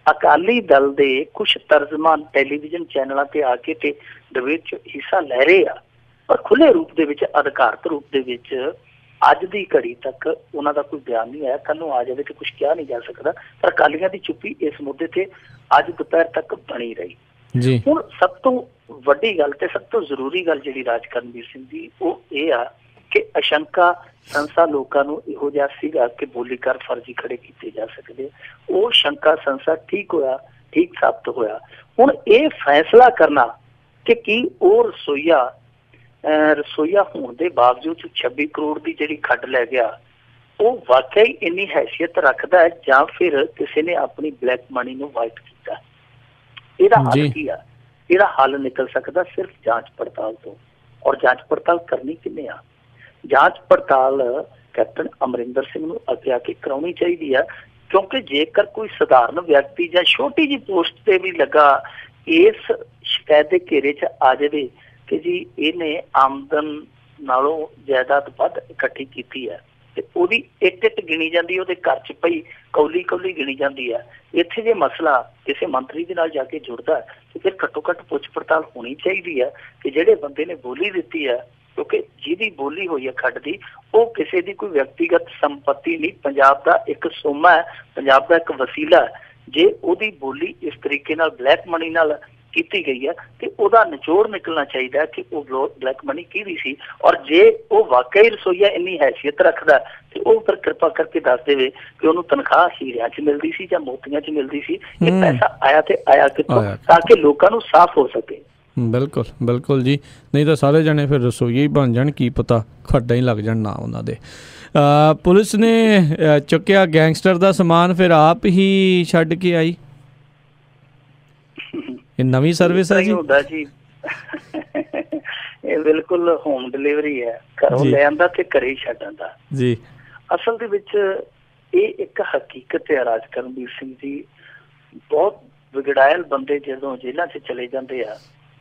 ਅਕਾਲੀ ਦਲ ਦੇ ਕੁਛ ਤਰਜਮਾਨ ਟੈਲੀਵਿਜ਼ਨ ਚੈਨਲਾਂ ਤੇ ਆ ਕੇ ਤੇ ਡਿਬੇਟ 'ਚ ਹਿੱਸਾ ਲੈ ਰਹੇ ਆ, ਪਰ ਖੁੱਲੇ ਰੂਪ ਦੇ ਵਿੱਚ, ਅਧਿਕਾਰਤ ਰੂਪ ਦੇ ਵਿੱਚ ਅੱਜ ਦੀ ਘੜੀ ਤੱਕ ਉਹਨਾਂ ਦਾ ਕੋਈ ਬਿਆਨ ਨਹੀਂ ਆਇਆ। ਕੱਲ ਨੂੰ ਆ ਜਾਵੇ ਤੇ ਕੁਛ ਕਿਹਾ ਨਹੀਂ ਜਾ ਸਕਦਾ। ਪਰ ਅਕਾਲੀਆਂ ਦੀ ਚੁੱਪੀ ਇਸ ਮੁੱਦੇ ਤੇ ਅੱਜ ਦੁਪਹਿਰ ਤੱਕ ਬਣੀ ਰਹੀ ਜੀ। ਹੁਣ ਸਭ ਤੋਂ ਵੱਡੀ ਗੱਲ ਤੇ ਸਭ ਤੋਂ ਜ਼ਰੂਰੀ ਗੱਲ ਜਿਹੜੀ ਰਾਜ ਕਰਨਵੀਰ ਸਿੰਘ ਦੀ, ਉਹ ਇਹ ਆ ਕਿ ਅਸ਼ੰਕਾ ਸੰਸਾ ਲੋਕਾਂ ਨੂੰ ਇਹੋ ਜਿਹਾ ਸੀਗਾ ਕਿ ਬੋਲੀਕਾਰ ਫਰਜ਼ੀ ਖੜੇ ਕੀਤੇ ਜਾ ਸਕਦੇ, ਉਹ ਸ਼ੰਕਾ ਸੰਸਾ ਠੀਕ ਹੋਇਆ, ਠੀਕ ਸਾਬਤ ਹੋਇਆ। ਹੁਣ ਇਹ ਫੈਸਲਾ ਕਰਨਾ ਕਿ ਕੀ ਉਹ ਰਸੋਈਆ ਹੋਣ ਦੇ ਬਾਵਜੂਦ 26 ਕਰੋੜ ਦੀ ਜਿਹੜੀ ਖੱਡ ਲੈ ਗਿਆ, ਉਹ ਵਾਕਈ ਇੰਨੀ ਹੈਸੀਅਤ ਰੱਖਦਾ ਹੈ ਜਾਂ ਫਿਰ ਕਿਸੇ ਨੇ ਆਪਣੀ ਬਲੈਕ ਮਨੀ ਨੂੰ ਵਾਈਟ ਕੀਤਾ? ਇਹਦਾ ਹੱਲ ਕੀ ਆ? ਇਹਦਾ ਹੱਲ ਨਿਕਲ ਸਕਦਾ ਸਿਰਫ ਜਾਂਚ ਪੜਤਾਲ ਤੋਂ। ਔਰ ਜਾਂਚ ਪੜਤਾਲ ਕਰਨੀ ਕਿੰਨੇ ਆ? ਜਾਂਚ ਪੜਤਾਲ ਕੈਪਟਨ ਅਮਰਿੰਦਰ ਸਿੰਘ ਨੂੰ ਅੱਗੇ ਆ ਕੇ ਕਰਾਉਣੀ ਚਾਹੀਦੀ ਆ, ਕਿਉਂਕਿ ਜੇਕਰ ਕੋਈ ਸਧਾਰਨ ਵਿਅਕਤੀ ਜਾਂ ਛੋਟੀ ਜਿਹੀ ਪੋਸਟ ਤੇ ਵੀ ਲੱਗਾ ਇਸ ਸ਼ਿਕਾਇਤ ਦੇ ਘੇਰੇ 'ਚ ਆ ਜਾਵੇ ਕਿ ਜੀ ਇਹਨੇ ਆਮਦਨ ਨਾਲੋਂ ਜਾਇਦਾਦ ਵੱਧ ਇਕੱਠੀ ਕੀਤੀ ਹੈ ਤੇ ਉਹਦੀ ਇੱਟ ਗਿਣੀ ਜਾਂਦੀ, ਉਹਦੇ ਘਰ 'ਚ ਪਈ ਕੌਲੀ ਕੌਲੀ ਗਿਣੀ ਜਾਂਦੀ ਹੈ। ਇੱਥੇ ਜੇ ਮਸਲਾ ਕਿਸੇ ਮੰਤਰੀ ਦੇ ਨਾਲ ਜਾ ਕੇ ਜੁੜਦਾ ਤੇ ਫਿਰ ਘੱਟੋ ਘੱਟ ਪੁੱਛ ਪੜਤਾਲ ਹੋਣੀ ਚਾਹੀਦੀ ਹੈ ਕਿ ਜਿਹੜੇ ਬੰਦੇ ਨੇ ਬੋਲੀ ਦਿੱਤੀ ਹੈ, ਕਿਉਂਕਿ ਜਿਹਦੀ ਬੋਲੀ ਹੋਈ ਹੈ ਖੱਡ ਦੀ, ਉਹ ਕਿਸੇ ਦੀ ਕੋਈ ਵਿਅਕਤੀਗਤ ਸੰਪत्ति ਨਹੀਂ, ਪੰਜਾਬ ਦਾ ਇੱਕ ਸੋਮਾ ਹੈ, ਪੰਜਾਬ ਦਾ ਇੱਕ ਵਸੀਲਾ ਹੈ। ਜੇ ਉਹਦੀ ਬੋਲੀ ਇਸ ਤਰੀਕੇ ਨਾਲ ਬਲੈਕ ਮਨੀ ਨਾਲ ਕੀਤੀ ਗਈ ਹੈ ਤੇ ਉਹਦਾ ਨਿਚੋੜ ਨਿਕਲਣਾ ਚਾਹੀਦਾ ਕਿ ਉਹ ਬਲੈਕ ਮਨੀ ਕਿਹਦੀ ਸੀ। ਔਰ ਜੇ ਉਹ ਵਾਕਈ ਰਸੋਈਆ ਇੰਨੀ ਹੈਸੀਅਤ ਰੱਖਦਾ ਤੇ ਉਹ ਫਿਰ ਕਿਰਪਾ ਕਰਕੇ ਦੱਸ ਦੇਵੇ ਕਿ ਉਹਨੂੰ ਤਨਖਾਹ ਹੀਰਿਆਂ 'ਚ ਮਿਲਦੀ ਸੀ ਜਾਂ ਮੋਤੀਆਂ 'ਚ ਮਿਲਦੀ ਸੀ, ਇਹ ਪੈਸਾ ਆਇਆ ਤੇ ਆਇਆ ਕਿੱਥੋਂ, ਤਾਂ ਕਿ ਲੋਕਾਂ ਨੂੰ ਸਾਫ਼ ਹੋ ਸਕੇ। ਬਿਲਕੁਲ ਬਿਲਕੁਲ ਜੀ, ਨਹੀਂ ਤਾਂ ਸਾਰੇ ਜਣੇ ਫਿਰ ਰਸੋਈਏ ਹੀ ਬਣ ਜਾਣ, ਕੀ ਪਤਾ ਖੱਡਾਂ ਹੀ ਲੱਗ ਜਾਣ ਨਾ ਉਹਨਾਂ ਦੇ। ਪੁਲਿਸ ਨੇ ਚੁੱਕਿਆ ਗੈਂਗਸਟਰ ਦਾ ਸਮਾਨ, ਫਿਰ ਆਪ ਹੀ ਛੱਡ ਕੇ ਆਈ। ਇਹ ਨਵੀਂ ਸਰਵਿਸ ਹੈ ਜੀ? ਇਹ ਬਿਲਕੁਲ ਹੋਮ ਡਿਲੀਵਰੀ ਹੈ, ਘਰੋਂ ਲੈ ਆਂਦਾ ਤੇ ਘਰੇ ਹੀ ਛੱਡ ਆਂਦਾ ਜੀ। ਅਸਲ ਦੇ ਵਿੱਚ ਇਹ ਇੱਕ ਹਕੀਕਤ ਹੈ ਰਾਜ ਕਰਨਵੀਰ ਸਿੰਘ ਜੀ। ਬਹੁਤ ਵਿਗੜਾਇਲ ਬੰਦੇ ਜਦੋਂ ਜੇਲ੍ਹਾਂ 'ਚ ਚਲੇ ਜਾਂਦੇ ਆ,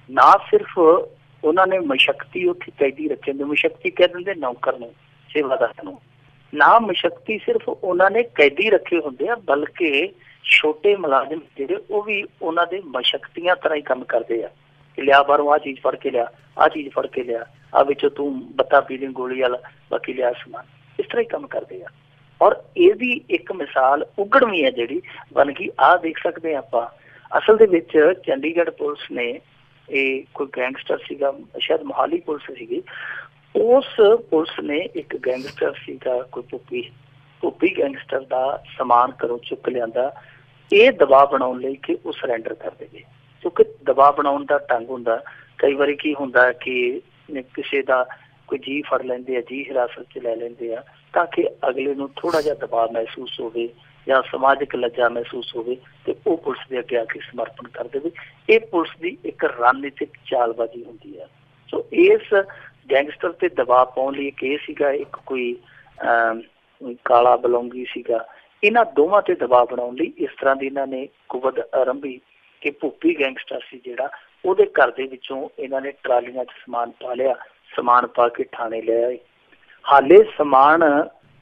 ਨਾ ਸਿਰਫ ਉਹਨਾਂ ਨੇ ਮਸ਼ਕਤੀ ਉੱਥੇ ਕੈਦੀ ਰੱਖੇ ਹੁੰਦੇ, ਮਸ਼ਕਤੀ ਕਹਿ ਦਿੰਦੇ ਨੌਕਰ ਨੂੰ, ਸੇਵਾਦਾਰ ਨੂੰ, ਨਾ ਮਸ਼ਕਤੀ ਸਿਰਫ ਉਹਨਾਂ ਨੇ ਕੈਦੀ ਰੱਖੇ ਹੁੰਦੇ ਆ, ਬਲਕਿ ਛੋਟੇ ਮੁਲਾਜ਼ਮ ਜਿਹੜੇ ਉਹ ਵੀ ਉਹਨਾਂ ਦੇ ਮਸ਼ਕਤੀਆਂ ਤਰ੍ਹਾਂ ਹੀ ਕੰਮ ਕਰਦੇ ਆ ਕਿ ਲਿਆ ਬਾਹਰੋਂ ਆਹ ਚੀਜ਼ ਫੜ ਕੇ ਲਿਆ, ਆਹ ਚੀਜ਼ ਫੜ ਕੇ ਲਿਆ, ਆਹ ਵਿੱਚੋਂ ਤੂੰ ਬੱਤਾ ਪੀ ਲਈ ਗੋਲੀ ਵਾਲਾ, ਬਾਕੀ ਲਿਆ ਸਮਾਨ, ਇਸ ਤਰ੍ਹਾਂ ਹੀ ਕੰਮ ਕਰਦੇ ਆ। ਔਰ ਇਹਦੀ ਇੱਕ ਮਿਸਾਲ ਉਗੜਵੀਂ ਹੈ ਜਿਹੜੀ ਬਣ ਗਈ, ਆਹ ਦੇਖ ਸਕਦੇ ਹਾਂ ਆਪਾਂ। ਅਸਲ ਦੇ ਵਿੱਚ ਚੰਡੀਗੜ੍ਹ ਪੁਲਿਸ ਨੇ, ਇਹ ਕੋਈ ਗੈਂਗਸਟਰ ਸੀਗਾ, ਸ਼ਾਇਦ ਮੋਹਾਲੀ ਪੁਲਿਸ ਸੀਗੀ, ਉਸ ਪੁਲਿਸ ਨੇ ਇੱਕ ਗੈਂਗਸਟਰ ਸੀਗਾ, ਕੋਈ ਭੁੱਪੀ ਗੈਂਗਸਟਰ ਦਾ ਸਮਾਨ ਘਰੋਂ ਚੁੱਕ ਲਿਆਂਦਾ, ਇਹ ਦਬਾਅ ਬਣਾਉਣ ਲਈ ਕਿ ਉਹ ਸਰੈਂਡਰ ਕਰ ਦੇਵੇ। ਕਿਉਂਕਿ ਦਬਾਅ ਬਣਾਉਣ ਦਾ ਢੰਗ ਹੁੰਦਾ, ਕਈ ਵਾਰੀ ਕੀ ਹੁੰਦਾ ਕਿ ਕਿਸੇ ਦਾ ਕੋਈ ਜੀਅ ਫੜ ਲੈਂਦੇ ਆ, ਜੀਅ ਹਿਰਾਸਤ 'ਚ ਲੈ ਲੈਂਦੇ ਆ ਤਾਂ ਕਿ ਅਗਲੇ ਨੂੰ ਥੋੜ੍ਹਾ ਜਿਹਾ ਦਬਾਅ ਮਹਿਸੂਸ ਹੋਵੇ ਜਾਂ ਸਮਾਜਿਕ ਲੱਜਾ ਮਹਿਸੂਸ ਹੋਵੇ ਤੇ ਉਹ ਪੁਲਿਸ ਦੇ ਅੱਗੇ ਆ ਕੇ ਸਮਰਪਣ ਕਰ ਦੇਵੇ। ਇਹ ਪੁਲਿਸ ਦੀ ਇੱਕ ਰਣਨੀਤਿਕ ਚਾਲਬਾਜ਼ੀ ਹੁੰਦੀ ਹੈ। ਸੋ ਇਸ ਗੈਂਗਸਟਰ ਤੇ ਦਬਾਅ ਪਾਉਣ ਲਈ ਇਹ ਸੀਗਾ, ਇੱਕ ਕੋਈ ਕਾਲਾ ਬਲੌਂਗੀ ਸੀਗਾ, ਇਹਨਾਂ ਦੋਵਾਂ ਤੇ ਦਬਾਅ ਬਣਾਉਣ ਲਈ ਇਸ ਤਰ੍ਹਾਂ ਦੀ ਇਹਨਾਂ ਨੇ ਕੁਵਦ ਆਰੰਭੀ ਕਿ ਭੁੱਪੀ ਗੈਂਗਸਟਰ ਸੀ ਜਿਹੜਾ, ਉਹਦੇ ਘਰ ਦੇ ਵਿੱਚੋਂ ਇਹਨਾਂ ਨੇ ਟਰਾਲੀਆਂ 'ਚ ਸਮਾਨ ਪਾ ਲਿਆ, ਸਮਾਨ ਪਾ ਕੇ ਥਾਣੇ ਲੈ ਆਏ। ਹਾਲੇ ਸਮਾਨ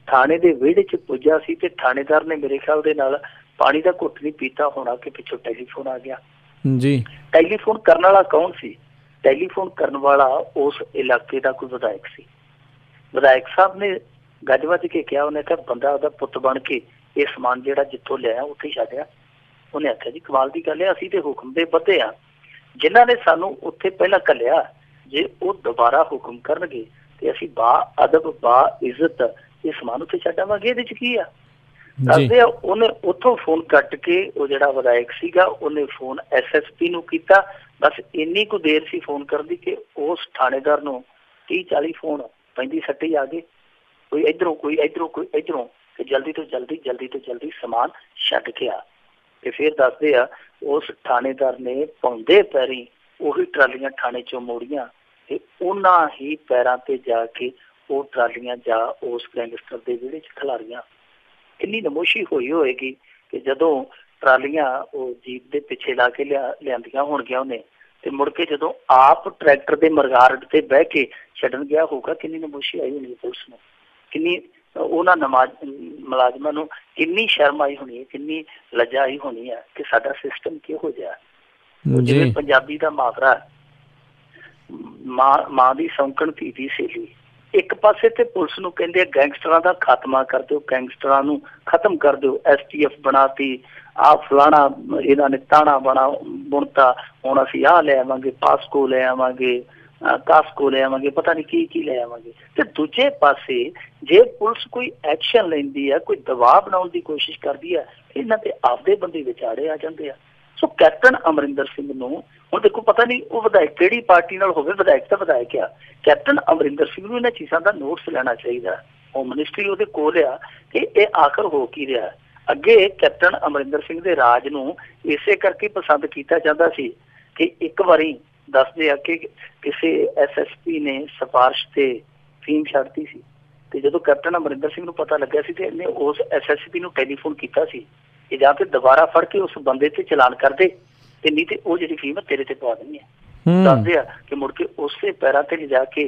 ਥਾਣੇ ਦੇ ਵਿਹੜੇ 'ਚ ਪੁੱਜਾ ਸੀ ਤੇ ਥਾਣੇਦਾਰ ਨੇ ਮੇਰੇ ਖਿਆਲ ਦੇ ਨਾਲ ਪਾਣੀ ਦਾ ਘੁੱਟ ਨਹੀਂ ਪੀਤਾ ਹੋਣਾ ਕਿ ਪਿੱਛੋਂ ਟੈਲੀਫੋਨ ਆ ਗਿਆ ਜੀ। ਟੈਲੀਫੋਨ ਕਰਨ ਵਾਲਾ ਕੌਣ ਸੀ? ਟੈਲੀਫੋਨ ਕਰਨ ਵਾਲਾ ਉਸ ਇਲਾਕੇ ਦਾ ਕੋਈ ਵਿਧਾਇਕ ਸੀ। ਵਿਧਾਇਕ ਸਾਹਿਬ ਨੇ ਗੱਜ ਵੱਜ ਕੇ ਕਿਹਾ, ਉਹਨੇ ਕਿਹਾ ਬੰਦਾ ਉਹਦਾ ਪੁੱਤ ਬਣ ਕੇ ਇਹ ਸਮਾਨ ਜਿਹੜਾ ਜਿੱਥੋਂ ਲਿਆ ਉੱਥੇ ਛੱਡਿਆ। ਉਹਨੇ ਆਖਿਆ ਜੀ ਕਮਾਲ ਦੀ ਗੱਲ ਹੈ, ਅਸੀਂ ਤੇ ਹੁਕਮ ਦੇ ਬੱਧੇ ਆ, ਜਿਨ੍ਹਾਂ ਨੇ ਸਾਨੂੰ ਉੱਥੇ ਪਹਿਲਾਂ ਘੱਲਿਆ ਜੇ ਉਹ ਦੁਬਾਰਾ ਹੁਕਮ ਕਰਨਗੇ ਤੇ ਅਸੀਂ ਬਾ ਅਦਬ ਬਾ ਇੱਜ਼ਤ ਇਹ ਸਮਾਨ ਉੱਥੇ ਛੱਡਾਵਾਂਗੇ। ਇਹਦੇ 'ਚ ਕੀ ਆ? ਦੱਸਦੇ ਆ ਉਹਨੇ ਉੱਥੋਂ ਫੋਨ ਕੱਟ ਕੇ, ਉਹ ਜਿਹੜਾ ਵਿਧਾਇਕ ਸੀਗਾ ਉਹਨੇ ਫੋਨ SSP ਨੂੰ ਕੀਤਾ। ਬਸ ਇੰਨੀ ਕੁ ਦੇਰ ਸੀ ਫੋਨ ਕਰਨ ਦੀ ਕਿ ਉਸ ਥਾਣੇਦਾਰ ਨੂੰ 30-40 ਫੋਨ 35-36 ਆ ਗਏ, ਕੋਈ ਇੱਧਰੋਂ ਕੋਈ ਇੱਧਰੋਂ ਕੋਈ ਇੱਧਰੋਂ, ਕਿ ਜਲਦੀ ਤੋਂ ਜਲਦੀ ਸਮਾਨ ਛੱਡ ਕੇ ਆ। ਤੇ ਫਿਰ ਦੱਸਦੇ ਆ ਉਸ ਥਾਣੇਦਾਰ ਨੇ ਪਾਉਂਦੇ ਪੈਰੀ ਉਹੀ ਟਰਾਲੀਆਂ ਥਾਣੇ 'ਚੋਂ ਮੋੜੀਆਂ ਤੇ ਉਹਨਾਂ ਹੀ ਪੈਰਾਂ ਤੇ ਜਾ ਕੇ ਉਹ ਟਰਾਲੀਆਂ ਜਾ ਉਸ ਗੈਂਗਸਟਰ ਦੇ ਵਿਹੜੇ 'ਚ ਖਿਲਾਰੀਆਂ। ਕਿੰਨੀ ਨਮੋਸ਼ੀ ਹੋਈ ਹੋਏਗੀ ਕਿ ਜਦੋਂ ਟਰਾਲੀਆਂ ਉਹ ਜੀਪ ਦੇ ਪਿੱਛੇ ਲਾ ਕੇ ਲਿਆਂਦੀਆਂ ਹੋਣਗੀਆਂ ਉਹਨੇ, ਤੇ ਮੁੜ ਕੇ ਜਦੋਂ ਆਪ ਟਰੈਕਟਰ ਦੇ ਮਰਗਾਰਡ ਤੇ ਬਹਿ ਕੇ ਛੱਡਣ ਗਿਆ ਹੋਊਗਾ, ਕਿੰਨੀ ਨਮੋਸ਼ੀ ਆਈ ਹੋਣੀ ਪੁਲਿਸ ਨੂੰ, ਕਿੰਨੀ ਉਹਨਾਂ ਮੁਲਾਜ਼ਮਾਂ ਨੂੰ ਕਿੰਨੀ ਸ਼ਰਮ ਆਈ ਹੋਣੀ ਹੈ, ਕਿੰਨੀ ਲੱਜਾ ਆਈ ਹੋਣੀ ਹੈ ਕਿ ਸਾਡਾ ਸਿਸਟਮ ਕਿਹੋ ਜਿਹਾ। ਜਿਵੇਂ ਪੰਜਾਬੀ ਦਾ ਮੁਹਾਵਰਾ, ਮਾਂ ਦੀ ਸੌਂਕਣ ਧੀ ਦੀ ਸਹੇਲੀ। ਇੱਕ ਪਾਸੇ ਤੇ ਪੁਲਿਸ ਨੂੰ ਕਹਿੰਦੇ ਆ ਗੈਂਗਸਟਰਾਂ ਦਾ ਖਾਤਮਾ ਕਰ ਦਿਓ, ਗੈਂਗਸਟਰਾਂ ਨੂੰ ਖਤਮ ਕਰ ਦਿਓ, STF ਬਣਾਤੀ, ਆਹ ਫਲਾਣਾ ਇਹਨਾਂ ਨੇ ਤਾਣਾ ਬੁਣਤਾ, ਹੁਣ ਅਸੀਂ ਆਹ ਲੈ ਆਵਾਂਗੇ, ਪਾਸਕੋ ਲੈ ਆਵਾਂਗੇ, ਕਾਸਕੋ ਲੈ ਆਵਾਂਗੇ, ਪਤਾ ਨਹੀਂ ਕੀ ਲੈ ਆਵਾਂਗੇ। ਤੇ ਦੂਜੇ ਪਾਸੇ ਜੇ ਪੁਲਿਸ ਕੋਈ ਐਕਸ਼ਨ ਲੈਂਦੀ ਹੈ, ਕੋਈ ਦਬਾਅ ਬਣਾਉਣ ਦੀ ਕੋਸ਼ਿਸ਼ ਕਰਦੀ ਹੈ, ਇਹਨਾਂ ਤੇ ਆਪਦੇ ਬੰਦੇ ਵਿਚਾੜੇ ਆ ਜਾਂਦੇ ਆ। ਸੋ ਕੈਪਟਨ ਅਮਰਿੰਦਰ ਸਿੰਘ ਨੂੰ ਹੁਣ ਦੇਖੋ, ਪਤਾ ਨਹੀਂ ਉਹ ਵਿਧਾਇਕ ਕਿਹੜੀ ਪਾਰਟੀ ਨਾਲ ਹੋਵੇ, ਵਿਧਾਇਕ ਤਾਂ ਵਿਧਾਇਕ ਆ, ਕੈਪਟਨ ਅਮਰਿੰਦਰ ਸਿੰਘ ਨੂੰ ਇਹਨਾਂ ਚੀਜ਼ਾਂ ਦਾ ਨੋਟਿਸ ਲੈਣਾ ਚਾਹੀਦਾ। ਹੋਮ ਮਿਨਿਸਟਰੀ ਉਹਦੇ ਕੋਲ ਆ ਕਿ ਇਹ ਆਖਰ ਹੋ ਕੀ ਰਿਹਾ। ਅੱਗੇ ਕੈਪਟਨ ਅਮਰਿੰਦਰ ਸਿੰਘ ਦੇ ਰਾਜ ਨੂੰ ਇਸੇ ਕਰਕੇ ਪਸੰਦ ਕੀਤਾ ਜਾਂਦਾ ਸੀ ਕਿ ਇੱਕ ਵਾਰੀ ਦੱਸਦੇ ਆ ਕਿ ਕਿਸੇ SSP ਨੇ ਸਿਫਾਰਿਸ਼ ਤੇ ਫੀਮ ਛੱਡਤੀ ਸੀ, ਤੇ ਜਦੋਂ ਕੈਪਟਨ ਅਮਰਿੰਦਰ ਸਿੰਘ ਨੂੰ ਪਤਾ ਲੱਗਿਆ ਸੀ ਤੇ ਇਹਨੇ ਉਸ SSP ਨੂੰ ਟੈਲੀਫੋਨ ਕੀਤਾ ਸੀ ਕਿ ਜਾਂ ਤੇ ਦੁਬਾਰਾ ਫੜ ਕੇ ਉਸ ਬੰਦੇ ਤੇ ਚਲਾਨ ਕਰ ਦੇ, ਤੇ ਨਹੀਂ ਤੇ ਉਹ ਜਿਹੜੀ ਫੀਮ ਤੇਰੇ ਤੇ ਪਵਾ ਦੇਣੀ ਹੈ। ਦੱਸਦੇ ਆ ਕਿ ਮੁੜ ਕੇ ਉਸੇ ਪੈਰਾਂ ਤੇ ਲਿਜਾ ਕੇ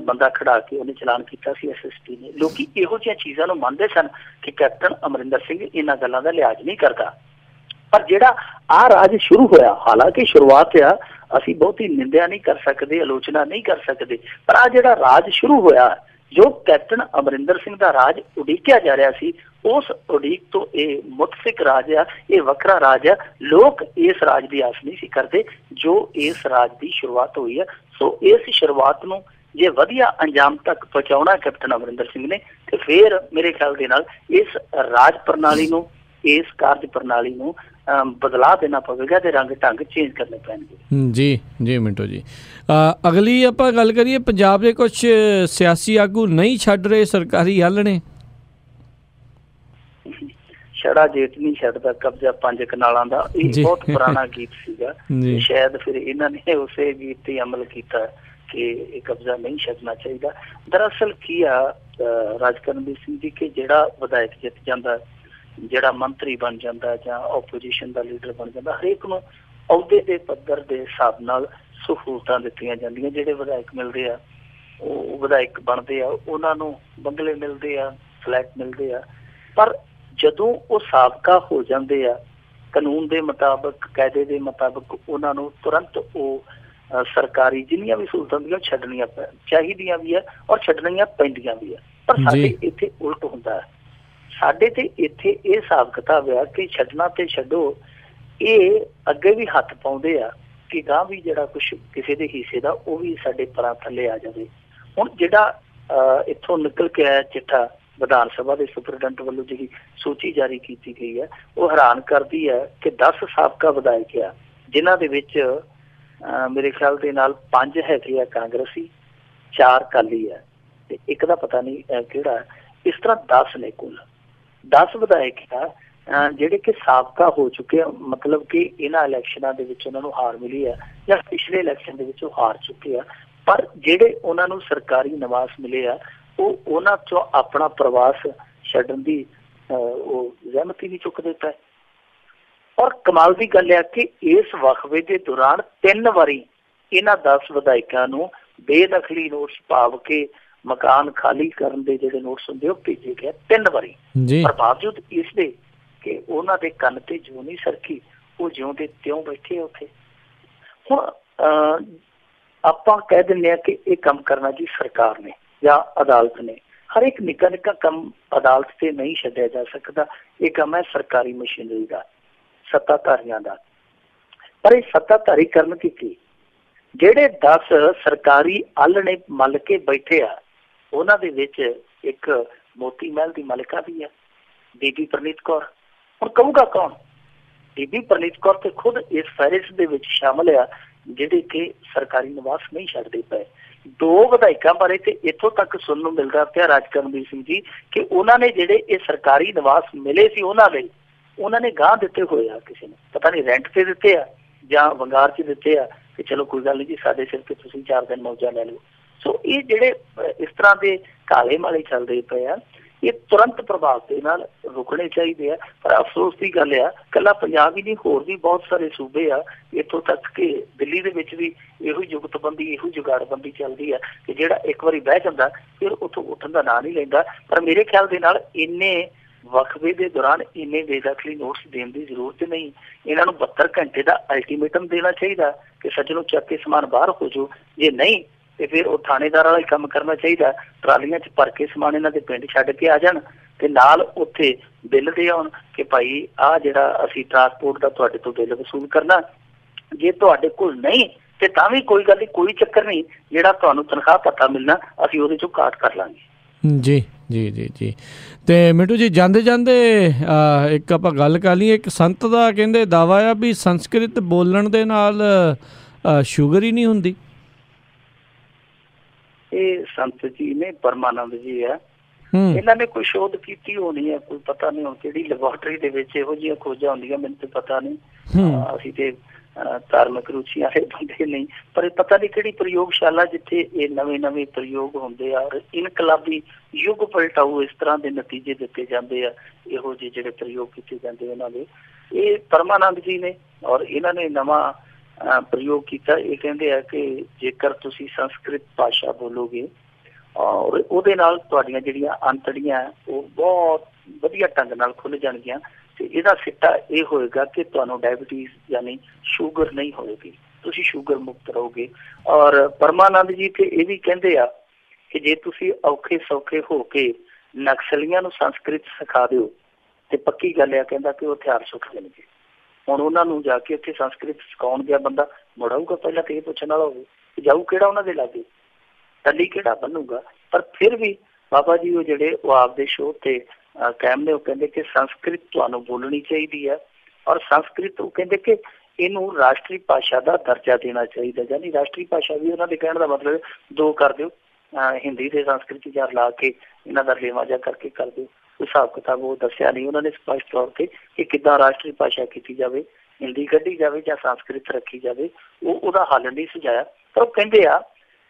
ਬੰਦਾ ਖੜਾ ਕੇ ਉਹਨੇ ਚਲਾਨ ਕੀਤਾ ਸੀ SSP ਨੇ। ਲੋਕੀ ਇਹੋ ਜਿਹੀਆਂ ਚੀਜ਼ਾਂ ਨੂੰ ਮੰਨਦੇ ਸਨ ਕਿ ਕੈਪਟਨ ਅਮਰਿੰਦਰ ਸਿੰਘ ਇਹਨਾਂ ਗੱਲਾਂ ਦਾ ਲਿਹਾਜ਼ ਨਹੀਂ ਕਰਦਾ। ਪਰ ਜਿਹੜਾ ਆਹ ਰਾਜ ਸ਼ੁਰੂ ਹੋਇਆ, ਹਾਲਾਂਕਿ ਸ਼ੁਰੂਆਤ ਆ, ਅਸੀਂ ਬਹੁਤੀ ਨਿੰਦਿਆ ਨਹੀਂ ਕਰ ਸਕਦੇ, ਆਲੋਚਨਾ ਨਹੀਂ ਕਰ ਸਕਦੇ, ਪਰ ਆਹ ਜਿਹੜਾ ਰਾਜ ਸ਼ੁਰੂ ਹੋਇਆ, ਜੋ ਕੈਪਟਨ ਅਮਰਿੰਦਰ ਸਿੰਘ ਦਾ ਰਾਜ ਉਡੀਕਿਆ ਜਾ ਰਿਹਾ ਸੀ, ਉਸ ਉਡੀਕ ਤੋਂ ਇਹ ਮੁਤਫਿਕ ਰਾਜ ਆ, ਇਹ ਵੱਖਰਾ ਰਾਜ ਆ। ਲੋਕ ਇਸ ਰਾਜ ਦੀ ਆਸ ਨਹੀਂ ਸੀ ਕਰਦੇ ਜੋ ਇਸ ਰਾਜ ਦੀ ਸ਼ੁਰੂਆਤ ਹੋਈ ਹੈ। ਸੋ ਇਸ ਸ਼ੁਰੂਆਤ ਨੂੰ ਜੇ ਵਧੀਆ ਅੰਜਾਮ ਤੱਕ ਪਹੁੰਚਾਉਣਾ ਕੈਪਟਨ ਅਮਰਿੰਦਰ ਸਿੰਘ ਨੇ, ਤੇ ਫਿਰ ਮੇਰੇ ਖਿਆਲ ਦੇ ਨਾਲ ਇਸ ਰਾਜ ਪ੍ਰਣਾਲੀ ਨੂੰ, ਇਸ ਕਾਰਜ ਪ੍ਰਣਾਲੀ ਨੂੰ ਬਦਲਾ ਦੇਣਾ ਪਵੇਗਾ ਤੇ ਰੰਗ ਢੰਗ ਚੇਂਜ ਕਰਨੇ ਪੈਣਗੇ। ਜੀ ਮਿੰਟੋ ਜੀ, ਅਗਲੀ ਆਪਾਂ ਗੱਲ ਕਰੀਏ, ਪੰਜਾਬ ਦੇ ਕੁਝ ਸਿਆਸੀ ਆਗੂ ਨਹੀਂ ਛੱਡ ਰਹੇ ਸਰਕਾਰੀ ਆਲਣੇ। ਛੜਾ ਜੇਠ ਨਹੀਂ ਛੱਡਦਾ ਕਬਜ਼ਾ 5 ਕਨਾਲਾਂ ਦਾ, ਇਹ ਬਹੁਤ ਪੁਰਾਣਾ ਗੀਤ ਸੀਗਾ। ਸ਼ਾਇਦ ਫਿਰ ਇਹਨਾਂ ਨੇ ਉਸੇ ਗੀਤ ਤੇ ਅਮਲ ਕੀਤਾ ਕਿ ਇਹ ਕਬਜ਼ਾ ਨਹੀਂ ਛੱਡਣਾ ਚਾਹੀਦਾ। ਦਰਅਸਲ ਕੀ ਆ ਰਾਜਕਰਨਵੀਰ ਸਿੰਘ ਜੀ, ਕਿ ਜਿਹੜਾ ਵਿਧਾਇਕ ਜਿੱਤ ਜਾਂਦਾ, ਜਿਹੜਾ ਮੰਤਰੀ ਬਣ ਜਾਂਦਾ ਜਾਂ ਓਪੋਜੀਸ਼ਨ ਦਾ ਲੀਡਰ ਬਣ ਜਾਂਦਾ, ਹਰੇਕ ਨੂੰ ਅਹੁਦੇ ਦੇ ਪੱਧਰ ਦੇ ਹਿਸਾਬ ਨਾਲ ਸਹੂਲਤਾਂ ਦਿੱਤੀਆਂ ਜਾਂਦੀਆਂ। ਜਿਹੜੇ ਵਿਧਾਇਕ ਮਿਲਦੇ ਆ, ਉਹ ਵਿਧਾਇਕ ਬਣਦੇ ਆ, ਉਹਨਾਂ ਨੂੰ ਬੰਗਲੇ ਮਿਲਦੇ ਆ, ਫਲੈਟ ਮਿਲਦੇ ਆ। ਪਰ ਜਦੋਂ ਉਹ ਸਾਬਕਾ ਹੋ ਜਾਂਦੇ ਆ, ਕਾਨੂੰਨ ਦੇ ਮੁਤਾਬਕ, ਕਾਇਦੇ ਦੇ ਮੁਤਾਬਕ ਉਹਨਾਂ ਨੂੰ ਤੁਰੰਤ ਉਹ ਸਰਕਾਰੀ ਜਿੰਨੀਆਂ ਵੀ ਸਹੂਲਤਾਂ ਹੁੰਦੀਆਂ ਛੱਡਣੀਆਂ ਚਾਹੀਦੀਆਂ ਵੀ ਆ ਔਰ ਛੱਡਣੀਆਂ ਪੈਂਦੀਆਂ ਵੀ ਆ। ਪਰ ਸਾਡੇ ਇੱਥੇ ਉਲਟ ਹੁੰਦਾ, ਸਾਡੇ ਤੇ ਇੱਥੇ ਇਹ ਹਿਸਾਬ ਕਿਤਾਬ ਆ ਕਿ ਛੱਡਣਾ ਤੇ ਛੱਡੋ, ਇਹ ਅੱਗੇ ਵੀ ਹੱਥ ਪਾਉਂਦੇ ਆ ਕਿ ਗਾਂ ਵੀ ਜਿਹੜਾ ਕੁਛ ਕਿਸੇ ਦੇ ਹਿੱਸੇ ਦਾ ਉਹ ਵੀ ਸਾਡੇ ਪਰਾਂ ਥੱਲੇ ਆ ਜਾਵੇ। ਹੁਣ ਜਿਹੜਾ ਇੱਥੋਂ ਨਿਕਲ ਕੇ ਆਇਆ ਚਿੱਠਾ ਵਿਧਾਨ ਸਭਾ ਦੇ ਸੁਪਰਡੈਂਟ ਵੱਲੋਂ ਜਿਹੜੀ ਸੂਚੀ ਜਾਰੀ ਕੀਤੀ ਗਈ ਹੈ, ਉਹ ਹੈਰਾਨ ਕਰਦੀ ਹੈ ਕਿ 10 ਸਾਬਕਾ ਵਿਧਾਇਕ ਆ, ਜਿਨ੍ਹਾਂ ਦੇ ਵਿੱਚ ਮੇਰੇ ਖਿਆਲ ਦੇ ਨਾਲ 5 ਹੈਗੇ ਆ ਕਾਂਗਰਸੀ, 4 ਅਕਾਲੀ ਆ ਤੇ ਇੱਕ ਦਾ ਪਤਾ ਨਹੀਂ ਕਿਹੜਾ। ਇਸ ਤਰ੍ਹਾਂ 10 ਨੇ ਕੁੱਲ 10 ਵਿਧਾਇਕ ਆ ਜਿਹੜੇ ਕਿ ਸਾਬਕਾ ਹੋ ਚੁੱਕੇ ਆ, ਮਤਲਬ ਕਿ ਇਹਨਾਂ ਇਲੈਕਸ਼ਨਾਂ ਦੇ ਵਿੱਚ ਉਹਨਾਂ ਨੂੰ ਹਾਰ ਮਿਲੀ ਹੈ ਜਾਂ ਪਿਛਲੇ ਇਲੈਕਸ਼ਨ ਦੇ ਵਿੱਚ ਉਹ ਹਾਰ ਚੁੱਕੇ ਆ, ਪਰ ਜਿਹੜੇ ਉਹਨਾਂ ਨੂੰ ਸਰਕਾਰੀ ਨਿਵਾਸ ਮਿਲੇ ਆ ਉਹ ਉਹਨਾਂ ਚੋਂ ਆਪਣਾ ਪ੍ਰਵਾਸ ਛੱਡਣ ਦੀ ਉਹ ਜ਼ਹਿਮਤ ਹੀ ਨਹੀਂ ਚੁੱਕਦੇ ਪਏ। ਔਰ ਕਮਾਲ ਦੀ ਗੱਲ ਹੈ ਕਿ ਇਸ ਵਕਫੇ ਦੇ ਦੌਰਾਨ 3 ਵਾਰੀ ਇਹਨਾਂ 10 ਵਿਧਾਇਕਾਂ ਨੂੰ ਬੇਦਖਲੀ ਨੋਟਿਸ ਭਾਵ ਕੇ ਮਕਾਨ ਖਾਲੀ ਕਰਨ ਦੇ ਜਿਹੜੇ ਨੋਟਿਸ ਹੁੰਦੇ ਉਹ ਭੇਜੇ ਗਏ 3 ਵਾਰੀ। ਪਰ ਬਾਵਜੂਦ ਇਸ ਦੇ ਕਿ ਉਹਨਾਂ ਦੇ ਕੰਨ ਤੇ ਜੂੰ ਨਹੀਂ ਸਰਕੀ, ਉਹ ਜਿਉਂ ਦੇ ਤਿਉਂ ਬੈਠੇ ਉੱਥੇ। ਹੁਣ ਆਪਾਂ ਕਹਿ ਦਿੰਦੇ ਹਾਂ ਕਿ ਇਹ ਕੰਮ ਕਰਨਾ ਜੀ ਸਰਕਾਰ ਨੇ ਜਾਂ ਅਦਾਲਤ ਨੇ। ਹਰ ਇੱਕ ਨਿੱਕਾ ਨਿੱਕਾ ਕੰਮ ਅਦਾਲਤ ਤੇ ਨਹੀਂ ਛੱਡਿਆ ਜਾ ਸਕਦਾ। ਇਹ ਕੰਮ ਹੈ ਸਰਕਾਰੀ ਮਸ਼ੀਨਰੀ ਦਾ, ਸੱਤਾਧਾਰੀਆਂ ਦਾ। ਪਰ ਇਹ ਸੱਤਾਧਾਰੀ ਕਰਨ ਕੀ? ਜਿਹੜੇ 10 ਸਰਕਾਰੀ ਆਲਣੇ ਮੱਲ ਕੇ ਬੈਠੇ ਆ ਉਹਨਾਂ ਦੇ ਵਿੱਚ ਇੱਕ ਮੋਤੀ ਮਹਿਲ ਦੀ ਮਲਿਕਾ ਵੀ ਆ, ਬੀਬੀ ਪ੍ਰਨੀਤ ਕੌਰ। ਹੁਣ ਕਹੂਗਾ ਕੌਣ? ਬੀਬੀ ਪ੍ਰਨੀਤ ਕੌਰ ਤੇ ਖੁਦ ਇਸ ਫਹਿਰਿਸਤ ਦੇ ਵਿੱਚ ਸ਼ਾਮਲ ਆ ਜਿਹੜੇ ਕਿ ਸਰਕਾਰੀ ਨਿਵਾਸ ਨਹੀਂ ਛੱਡਦੇ ਪਏ। 2 ਵਿਧਾਇਕਾਂ ਬਾਰੇ ਤੇ ਇੱਥੋਂ ਤੱਕ ਸੁਣਨ ਨੂੰ ਮਿਲਦਾ ਪਿਆ ਰਾਜਕਰਮਵੀਰ ਸਿੰਘ ਜੀ ਕਿ ਉਹਨਾਂ ਨੇ ਜਿਹੜੇ ਇਹ ਸਰਕਾਰੀ ਨਿਵਾਸ ਮਿਲੇ ਸੀ ਉਹਨਾਂ ਲਈ ਉਹਨਾਂ ਨੇ ਗਾਂਹ ਦਿੱਤੇ ਹੋਏ ਆ, ਕਿਸੇ ਨੇ ਪਤਾ ਨਹੀਂ ਰੈਂਟ ਤੇ ਦਿੱਤੇ ਆ ਜਾਂ ਵੰਗਾਰ 'ਚ ਦਿੱਤੇ ਆ ਕਿ ਚਲੋ ਕੋਈ ਗੱਲ ਨਹੀਂ ਜੀ ਸਾਡੇ ਸਿਰ ਤੇ ਤੁਸੀਂ 4 ਦਿਨ ਮੌਜਾਂ ਲੈ ਲਓ। ਸੋ ਇਹ ਜਿਹੜੇ ਇਸ ਤਰ੍ਹਾਂ ਦੇ ਕਾਲੇ ਮਾਲੇ ਚੱਲਦੇ ਪਏ ਆ ਇਹ ਤੁਰੰਤ ਪ੍ਰਭਾਵ ਦੇ ਨਾਲ ਰੁਕਣੇ ਚਾਹੀਦੇ ਆ। ਪਰ ਅਫਸੋਸ ਦੀ ਗੱਲ ਆ ਇਕੱਲਾ ਪੰਜਾਬ ਹੀ ਨਹੀਂ, ਹੋਰ ਵੀ ਬਹੁਤ ਸਾਰੇ ਸੂਬੇ ਆ, ਇੱਥੋਂ ਤੱਕ ਕਿ ਦਿੱਲੀ ਦੇ ਵਿੱਚ ਵੀ ਇਹੋ ਹੀ ਜੁਗਤਬੰਦੀ ਇਹੋ ਜੁਗਾੜਬੰਦੀ ਚੱਲਦੀ ਆ ਕਿ ਜਿਹੜਾ ਇੱਕ ਵਾਰੀ ਬਹਿ ਜਾਂਦਾ ਫਿਰ ਉੱਥੋਂ ਉੱਠਣ ਦਾ ਨਾਂ ਨਹੀਂ ਲੈਂਦਾ। ਪਰ ਮੇਰੇ ਖਿਆਲ ਦੇ ਨਾਲ ਇੰਨੇ ਵਕਫੇ ਦੇ ਦੌਰਾਨ ਇੰਨੇ ਬੇਦਖਲੀ ਨੋਟਿਸ ਦੇਣ ਦੀ ਜ਼ਰੂਰਤ ਨਹੀਂ। ਇਹਨਾਂ ਨੂੰ 72 ਘੰਟੇ ਦਾ ਅਲਟੀਮੇਟਮ ਦੇਣਾ ਚਾਹੀਦਾ ਕਿ ਸੱਜਣੋਂ ਚੱਕ ਕੇ ਸਮਾਨ ਬਾਹਰ ਹੋ ਜਾਓ, ਜੇ ਨਹੀਂ ਤੇ ਫਿਰ ਉਹ ਥਾਣੇਦਾਰ ਵਾਲਾ ਹੀ ਕੰਮ ਕਰਨਾ ਚਾਹੀਦਾ। ਟਰਾਲੀਆਂ 'ਚ ਭਰ ਕੇ ਸਮਾਨ ਇਹਨਾਂ ਦੇ ਪਿੰਡ ਛੱਡ ਕੇ ਆ ਜਾਣ ਤੇ ਨਾਲ ਉੱਥੇ ਬਿੱਲ ਦੇ ਆਉਣ ਕਿ ਭਾਈ ਆਹ ਜਿਹੜਾ ਅਸੀਂ ਟਰਾਂਸਪੋਰਟ ਦਾ ਤੁਹਾਡੇ ਤੋਂ ਬਿੱਲ ਵਸੂਲ ਕਰਨਾ, ਜੇ ਤੁਹਾਡੇ ਕੋਲ ਨਹੀਂ ਤੇ ਤਾਂ ਵੀ ਕੋਈ ਗੱਲ ਨਹੀਂ, ਕੋਈ ਚੱਕਰ ਨਹੀਂ, ਜਿਹੜਾ ਤੁਹਾਨੂੰ ਤਨਖਾਹ ਪਤਾ ਮਿਲਣਾ ਅਸੀਂ ਉਹਦੇ ਚੋਂ ਕਾਟ ਕਰ ਲਾਂਗੇ। ਜੀ ਜੀ ਜੀ ਜੀ। ਤੇ ਮਿੱਟੂ ਜੀ ਜਾਂਦੇ ਜਾਂਦੇ ਇੱਕ ਆਪਾਂ ਗੱਲ ਕਰ ਲਈਏ। ਇੱਕ ਸੰਤ ਦਾ ਕਹਿੰਦੇ ਦਾਵਾ ਆ ਵੀ ਸੰਸਕ੍ਰਿਤ ਬੋਲਣ ਦੇ ਨਾਲ ਸ਼ੂਗਰ ਹੀ ਨਹੀਂ ਹੁੰਦੀ। ਇਹ ਸੰਤ ਜੀ ਨੇ, ਪਰਮਾਨੰਦ ਜੀ ਆ, ਇਹਨਾਂ ਨੇ ਕੋਈ ਸ਼ੋਧ ਕੀਤੀ ਹੋਣੀ ਹੈ, ਕੋਈ ਪਤਾ ਨਹੀਂ ਹੁਣ ਕਿਹੜੀ ਲੈਬੋਰਟਰੀ ਦੇ ਵਿੱਚ ਇਹੋ ਜਿਹੀਆਂ ਖੋਜਾਂ ਹੁੰਦੀਆਂ, ਮੈਨੂੰ ਤੇ ਪਤਾ ਨਹੀਂ। ਅਸੀਂ ਤੇ ਧਾਰਮਿਕ ਰੁਚੀ ਵਾਲੇ ਬੰਦੇ ਨਹੀਂ, ਪਰ ਇਹ ਪਤਾ ਨਹੀਂ ਕਿਹੜੀ ਪ੍ਰਯੋਗਸ਼ਾਲਾ ਜਿੱਥੇ ਇਹ ਨਵੇਂ ਪ੍ਰਯੋਗ ਹੁੰਦੇ ਆ ਔਰ ਇਨਕਲਾਬੀ ਯੁੱਗ ਪਲਟਾਊ ਇਸ ਤਰ੍ਹਾਂ ਦੇ ਨਤੀਜੇ ਦਿੱਤੇ ਜਾਂਦੇ ਆ, ਇਹੋ ਜਿਹੇ ਜਿਹੜੇ ਪ੍ਰਯੋਗ ਕੀਤੇ ਜਾਂਦੇ ਉਹਨਾਂ ਦੇ। ਇਹ ਪਰਮਾਨੰਦ ਜੀ ਨੇ ਔਰ ਇਹਨਾਂ ਨੇ ਨਵਾਂ ਪ੍ਰਯੋਗ ਕੀਤਾ। ਇਹ ਕਹਿੰਦੇ ਆ ਕਿ ਜੇਕਰ ਤੁਸੀਂ ਸੰਸਕ੍ਰਿਤ ਭਾਸ਼ਾ ਬੋਲੋਗੇ ਔਰ ਉਹਦੇ ਨਾਲ ਤੁਹਾਡੀਆਂ ਜਿਹੜੀਆਂ ਅੰਤੜੀਆਂ ਉਹ ਬਹੁਤ ਵਧੀਆ ਢੰਗ ਨਾਲ ਖੁੱਲ੍ਹ ਜਾਣਗੀਆਂ ਤੇ ਇਹਦਾ ਸਿੱਟਾ ਇਹ ਹੋਏਗਾ ਕਿ ਤੁਹਾਨੂੰ ਡਾਇਬਟੀਜ਼ ਯਾਨੀ ਸ਼ੂਗਰ ਨਹੀਂ ਹੋਏਗੀ, ਤੁਸੀਂ ਸ਼ੂਗਰ ਮੁਕਤ ਰਹੋਗੇ। ਔਰ ਪਰਮਾਨੰਦ ਜੀ ਤੇ ਇਹ ਵੀ ਕਹਿੰਦੇ ਆ ਕਿ ਜੇ ਤੁਸੀਂ ਔਖੇ ਸੌਖੇ ਹੋ ਕੇ ਨਕਸਲੀਆਂ ਨੂੰ ਸੰਸਕ੍ਰਿਤ ਸਿਖਾ ਦਿਓ ਤੇ ਪੱਕੀ ਗੱਲ ਆ ਕਹਿੰਦਾ ਕਿ ਉਹ ਹਥਿਆਰ ਸੁੱਟ ਦੇਣਗੇ। ਹੁਣ ਉਹਨਾਂ ਨੂੰ ਜਾ ਕੇ ਉੱਥੇ ਸੰਸਕ੍ਰਿਤ ਸਿਖਾਉਣ ਗਿਆ ਬੰਦਾ ਮੁੜਾਊਗਾ ਪਹਿਲਾਂ ਤੇ ਇਹ ਪੁੱਛਣ ਵਾਲਾ ਹੋਵੇ ਜਾਊ ਕਿਹੜਾ ਉਹਨਾਂ ਦੇ ਲਾਗੇ, ਟੱਲੀ ਕਿਹੜਾ ਬੰਨੂਗਾ। ਪਰ ਫਿਰ ਵੀ ਬਾਬਾ ਜੀ ਉਹ ਜਿਹੜੇ ਉਹ ਆਪਦੇ ਸ਼ੋਅ ਤੇ ਕਾਇਮ ਨੇ, ਉਹ ਕਹਿੰਦੇ ਕਿ ਸੰਸਕ੍ਰਿਤ ਤੁਹਾਨੂੰ ਬੋਲਣੀ ਚਾਹੀਦੀ ਹੈ ਔਰ ਸੰਸਕ੍ਰਿਤ ਉਹ ਕਹਿੰਦੇ ਕਿ ਇਹਨੂੰ ਰਾਸ਼ਟਰੀ ਭਾਸ਼ਾ ਦਾ ਦਰਜਾ ਦੇਣਾ ਚਾਹੀਦਾ। ਯਾਨੀ ਰਾਸ਼ਟਰੀ ਭਾਸ਼ਾ ਵੀ ਉਹਨਾਂ ਦੇ ਕਹਿਣ ਦਾ ਮਤਲਬ 2 ਕਰ ਦਿਓ, ਹਿੰਦੀ ਤੇ ਸੰਸਕ੍ਰਿਤ ਚਾਰ ਲਾ ਕੇ ਇਹਨਾਂ ਦਾ ਲੇਵਾਜਾ ਕਰਕੇ ਕਰ ਦਿਓ। ਹਿਸਾਬ ਕਿਤਾਬ ਉਹ ਦੱਸਿਆ ਨਹੀਂ ਉਹਨਾਂ ਨੇ ਸਪਸ਼ਟ ਤੌਰ ਤੇ ਕਿ ਕਿੱਦਾਂ ਰਾਸ਼ਟਰੀ ਭਾਸ਼ਾ ਕੀਤੀ ਜਾਵੇ, ਹਿੰਦੀ ਕੱਢੀ ਜਾਵੇ ਜਾਂ ਸੰਸਕ੍ਰਿਤ ਰੱਖੀ ਜਾਵੇ, ਉਹਦਾ ਹੱਲ ਨਹੀਂ ਸੁਝਾਇਆ। ਪਰ ਉਹ ਕਹਿੰਦੇ ਆ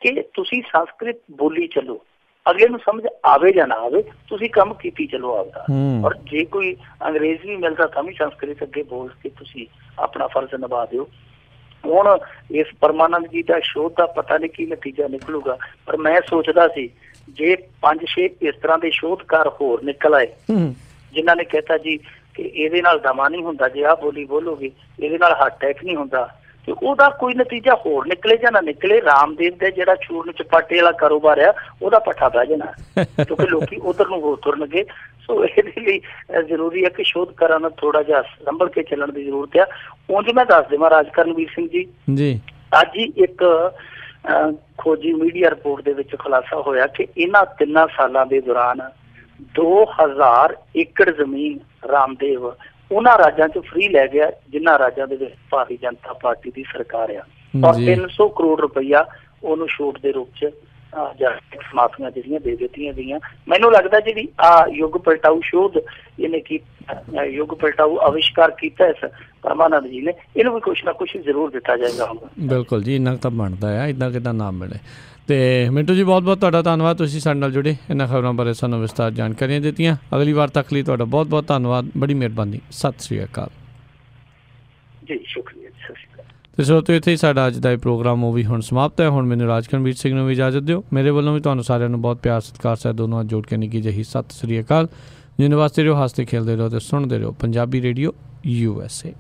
ਕਿ ਤੁਸੀਂ ਸੰਸਕ੍ਰਿਤ ਬੋਲੀ ਚੱਲੋ, ਅਗਲੇ ਨੂੰ ਸਮਝ ਆਵੇ ਜਾਂ ਨਾ ਆਵੇ, ਤੁਸੀਂ ਕੰਮ ਕੀਤੀ ਚਲੋ ਆਪਦਾ। ਔਰ ਜੇ ਕੋਈ ਅੰਗਰੇਜ਼ ਵੀ ਮਿਲਦਾ ਤਾਂ ਵੀ ਸੰਸਕ੍ਰਿਤ ਅੱਗੇ ਬੋਲ ਕੇ ਤੁਸੀਂ ਆਪਣਾ ਫਰਜ਼ ਨਿਭਾ ਦਿਓ। ਹੁਣ ਇਸ ਪਰਮਾਨੰਦ ਜੀ ਦਾ ਸ਼ੋਧ ਦਾ ਪਤਾ ਨਹੀਂ ਕੀ ਨਤੀਜਾ ਨਿਕਲੂਗਾ, ਪਰ ਮੈਂ ਸੋਚਦਾ ਸੀ ਜੇ 5-6 ਇਸ ਤਰ੍ਹਾਂ ਦੇ ਸ਼ੋਧਕਾਰ ਹੋਰ ਨਿਕਲ ਆਏ ਜਿਨ੍ਹਾਂ ਨੇ ਕਹਿਤਾ ਜੀ ਕਿ ਇਹਦੇ ਨਾਲ ਦਮਾ ਨਹੀਂ ਹੁੰਦਾ, ਜੇ ਆਹ ਬੋਲੀ ਬੋਲੋਗੇ ਇਹਦੇ ਨਾਲ ਹਾਰਟ ਅਟੈਕ ਨਹੀਂ ਹੁੰਦਾ, ਤੇ ਉਹਦਾ ਕੋਈ ਨਤੀਜਾ ਹੋਰ ਨਿਕਲੇ ਜਾਂ ਨਾ ਨਿਕਲੇ, ਰਾਮਦੇਵ ਦਾ ਜਿਹੜਾ ਚੂਰਨ ਚਪਾਟੇ ਵਾਲਾ ਕਾਰੋਬਾਰ ਆ ਉਹਦਾ ਪੱਠਾ ਬਹਿ ਜਾਣਾ ਕਿਉਂਕਿ ਲੋਕੀ ਉਧਰ ਨੂੰ ਹੋ ਤੁਰਨਗੇ। ਸੋ ਇਹਦੇ ਲਈ ਜ਼ਰੂਰੀ ਹੈ ਕਿ ਸ਼ੋਧਕਾਰਾਂ ਨੂੰ ਥੋੜਾ ਜਿਹਾ ਸੰਭਲ ਕੇ ਚੱਲਣ ਦੀ ਜ਼ਰੂਰਤ ਆ। ਉਂਝ ਮੈਂ ਦੱਸ ਦੇਵਾਂ ਰਾਜਕਰਨਵੀਰ ਸਿੰਘ ਜੀ, ਅੱਜ ਹੀ ਇੱਕ ਖੋਜੀ ਮੀਡੀਆ ਰਿਪੋਰਟ ਦੇ ਵਿੱਚ ਖੁਲਾਸਾ ਹੋਇਆ ਕਿ ਇਹਨਾਂ 3 ਸਾਲਾਂ ਦੇ ਦੌਰਾਨ 2000 ਏਕੜ ਜ਼ਮੀਨ ਰਾਮਦੇਵ ਉਹਨਾਂ ਰਾਜਾਂ 'ਚ ਫ੍ਰੀ ਲੈ ਗਿਆ ਜਿਨ੍ਹਾਂ ਰਾਜਾਂ ਦੇ ਵਿੱਚ ਭਾਰਤੀ ਜਨਤਾ ਪਾਰਟੀ ਦੀ ਸਰਕਾਰ ਆ, ਔਰ 300 ਕਰੋੜ ਰੁਪਈਆ ਉਹਨੂੰ ਛੋਟ ਦੇ ਰੂਪ 'ਚ ਸਮਾਪਤੀਆਂ ਜਿਹੜੀਆਂ ਦੇ ਦਿੱਤੀਆਂ ਗਈਆਂ। ਮੈਨੂੰ ਲੱਗਦਾ ਜਿਹੜੀ ਯੁੱਗ ਪਲਟਾਊ ਸ਼ੋਧ ਇਹਨੇ ਯੁੱਗ ਪਲਟਾਊ ਆਵਿਸ਼ਕਾਰ ਕੀਤਾ ਇਸ ਪਰਮਾਨੰਦ ਜੀ ਨੇ, ਇਹਨੂੰ ਵੀ ਕੁਛ ਨਾ ਕੁਛ ਜ਼ਰੂਰ ਦਿੱਤਾ ਜਾਏਗਾ। ਬਿਲਕੁਲ ਜੀ, ਇੰਨਾ ਤਾਂ ਬਣਦਾ ਆ, ਇੱਦਾਂ ਕਿੱਦਾਂ ਨਾਮ ਮਿਲੇ। ਅਤੇ ਮਿੰਟੂ ਜੀ ਬਹੁਤ ਬਹੁਤ ਤੁਹਾਡਾ ਧੰਨਵਾਦ, ਤੁਸੀਂ ਸਾਡੇ ਨਾਲ ਜੁੜੇ, ਇਹਨਾਂ ਖਬਰਾਂ ਬਾਰੇ ਸਾਨੂੰ ਵਿਸਤਾਰ ਜਾਣਕਾਰੀਆਂ ਦਿੱਤੀਆਂ। ਅਗਲੀ ਵਾਰ ਤੱਕ ਲਈ ਤੁਹਾਡਾ ਬਹੁਤ ਬਹੁਤ ਧੰਨਵਾਦ, ਬੜੀ ਮਿਹਰਬਾਨੀ। ਸਤਿ ਸ਼੍ਰੀ ਅਕਾਲ ਜੀ। ਸ਼ੁਕਰੀਆ, ਸਤਿ ਸ਼੍ਰੀ ਅਕਾਲ। ਅਤੇ ਸਰੋਤਿਓ, ਇੱਥੇ ਹੀ ਸਾਡਾ ਅੱਜ ਦਾ ਇਹ ਪ੍ਰੋਗਰਾਮ ਉਹ ਵੀ ਹੁਣ ਸਮਾਪਤ ਹੈ। ਹੁਣ ਮੈਨੂੰ ਰਾਜਕਰਮਵੀਰ ਸਿੰਘ ਨੂੰ ਵੀ ਇਜਾਜ਼ਤ ਦਿਓ। ਮੇਰੇ ਵੱਲੋਂ ਵੀ ਤੁਹਾਨੂੰ ਸਾਰਿਆਂ ਨੂੰ ਬਹੁਤ ਪਿਆਰ ਸਤਿਕਾਰ ਸਹਿਤ ਦੋਨੋਂ ਹੱਥ ਜੋੜ ਕੇ ਨਿੱਕੀ ਜਿਹੀ ਸਤਿ ਸ਼੍ਰੀ ਅਕਾਲ। ਜਿੰਨੇ ਵਾਸਤੇ ਰਹੋ, ਹੱਸਦੇ ਖੇਲਦੇ ਰਹੋ ਅਤੇ ਸੁਣਦੇ ਰਹੋ ਪੰਜਾਬੀ ਰੇਡੀਓ USA।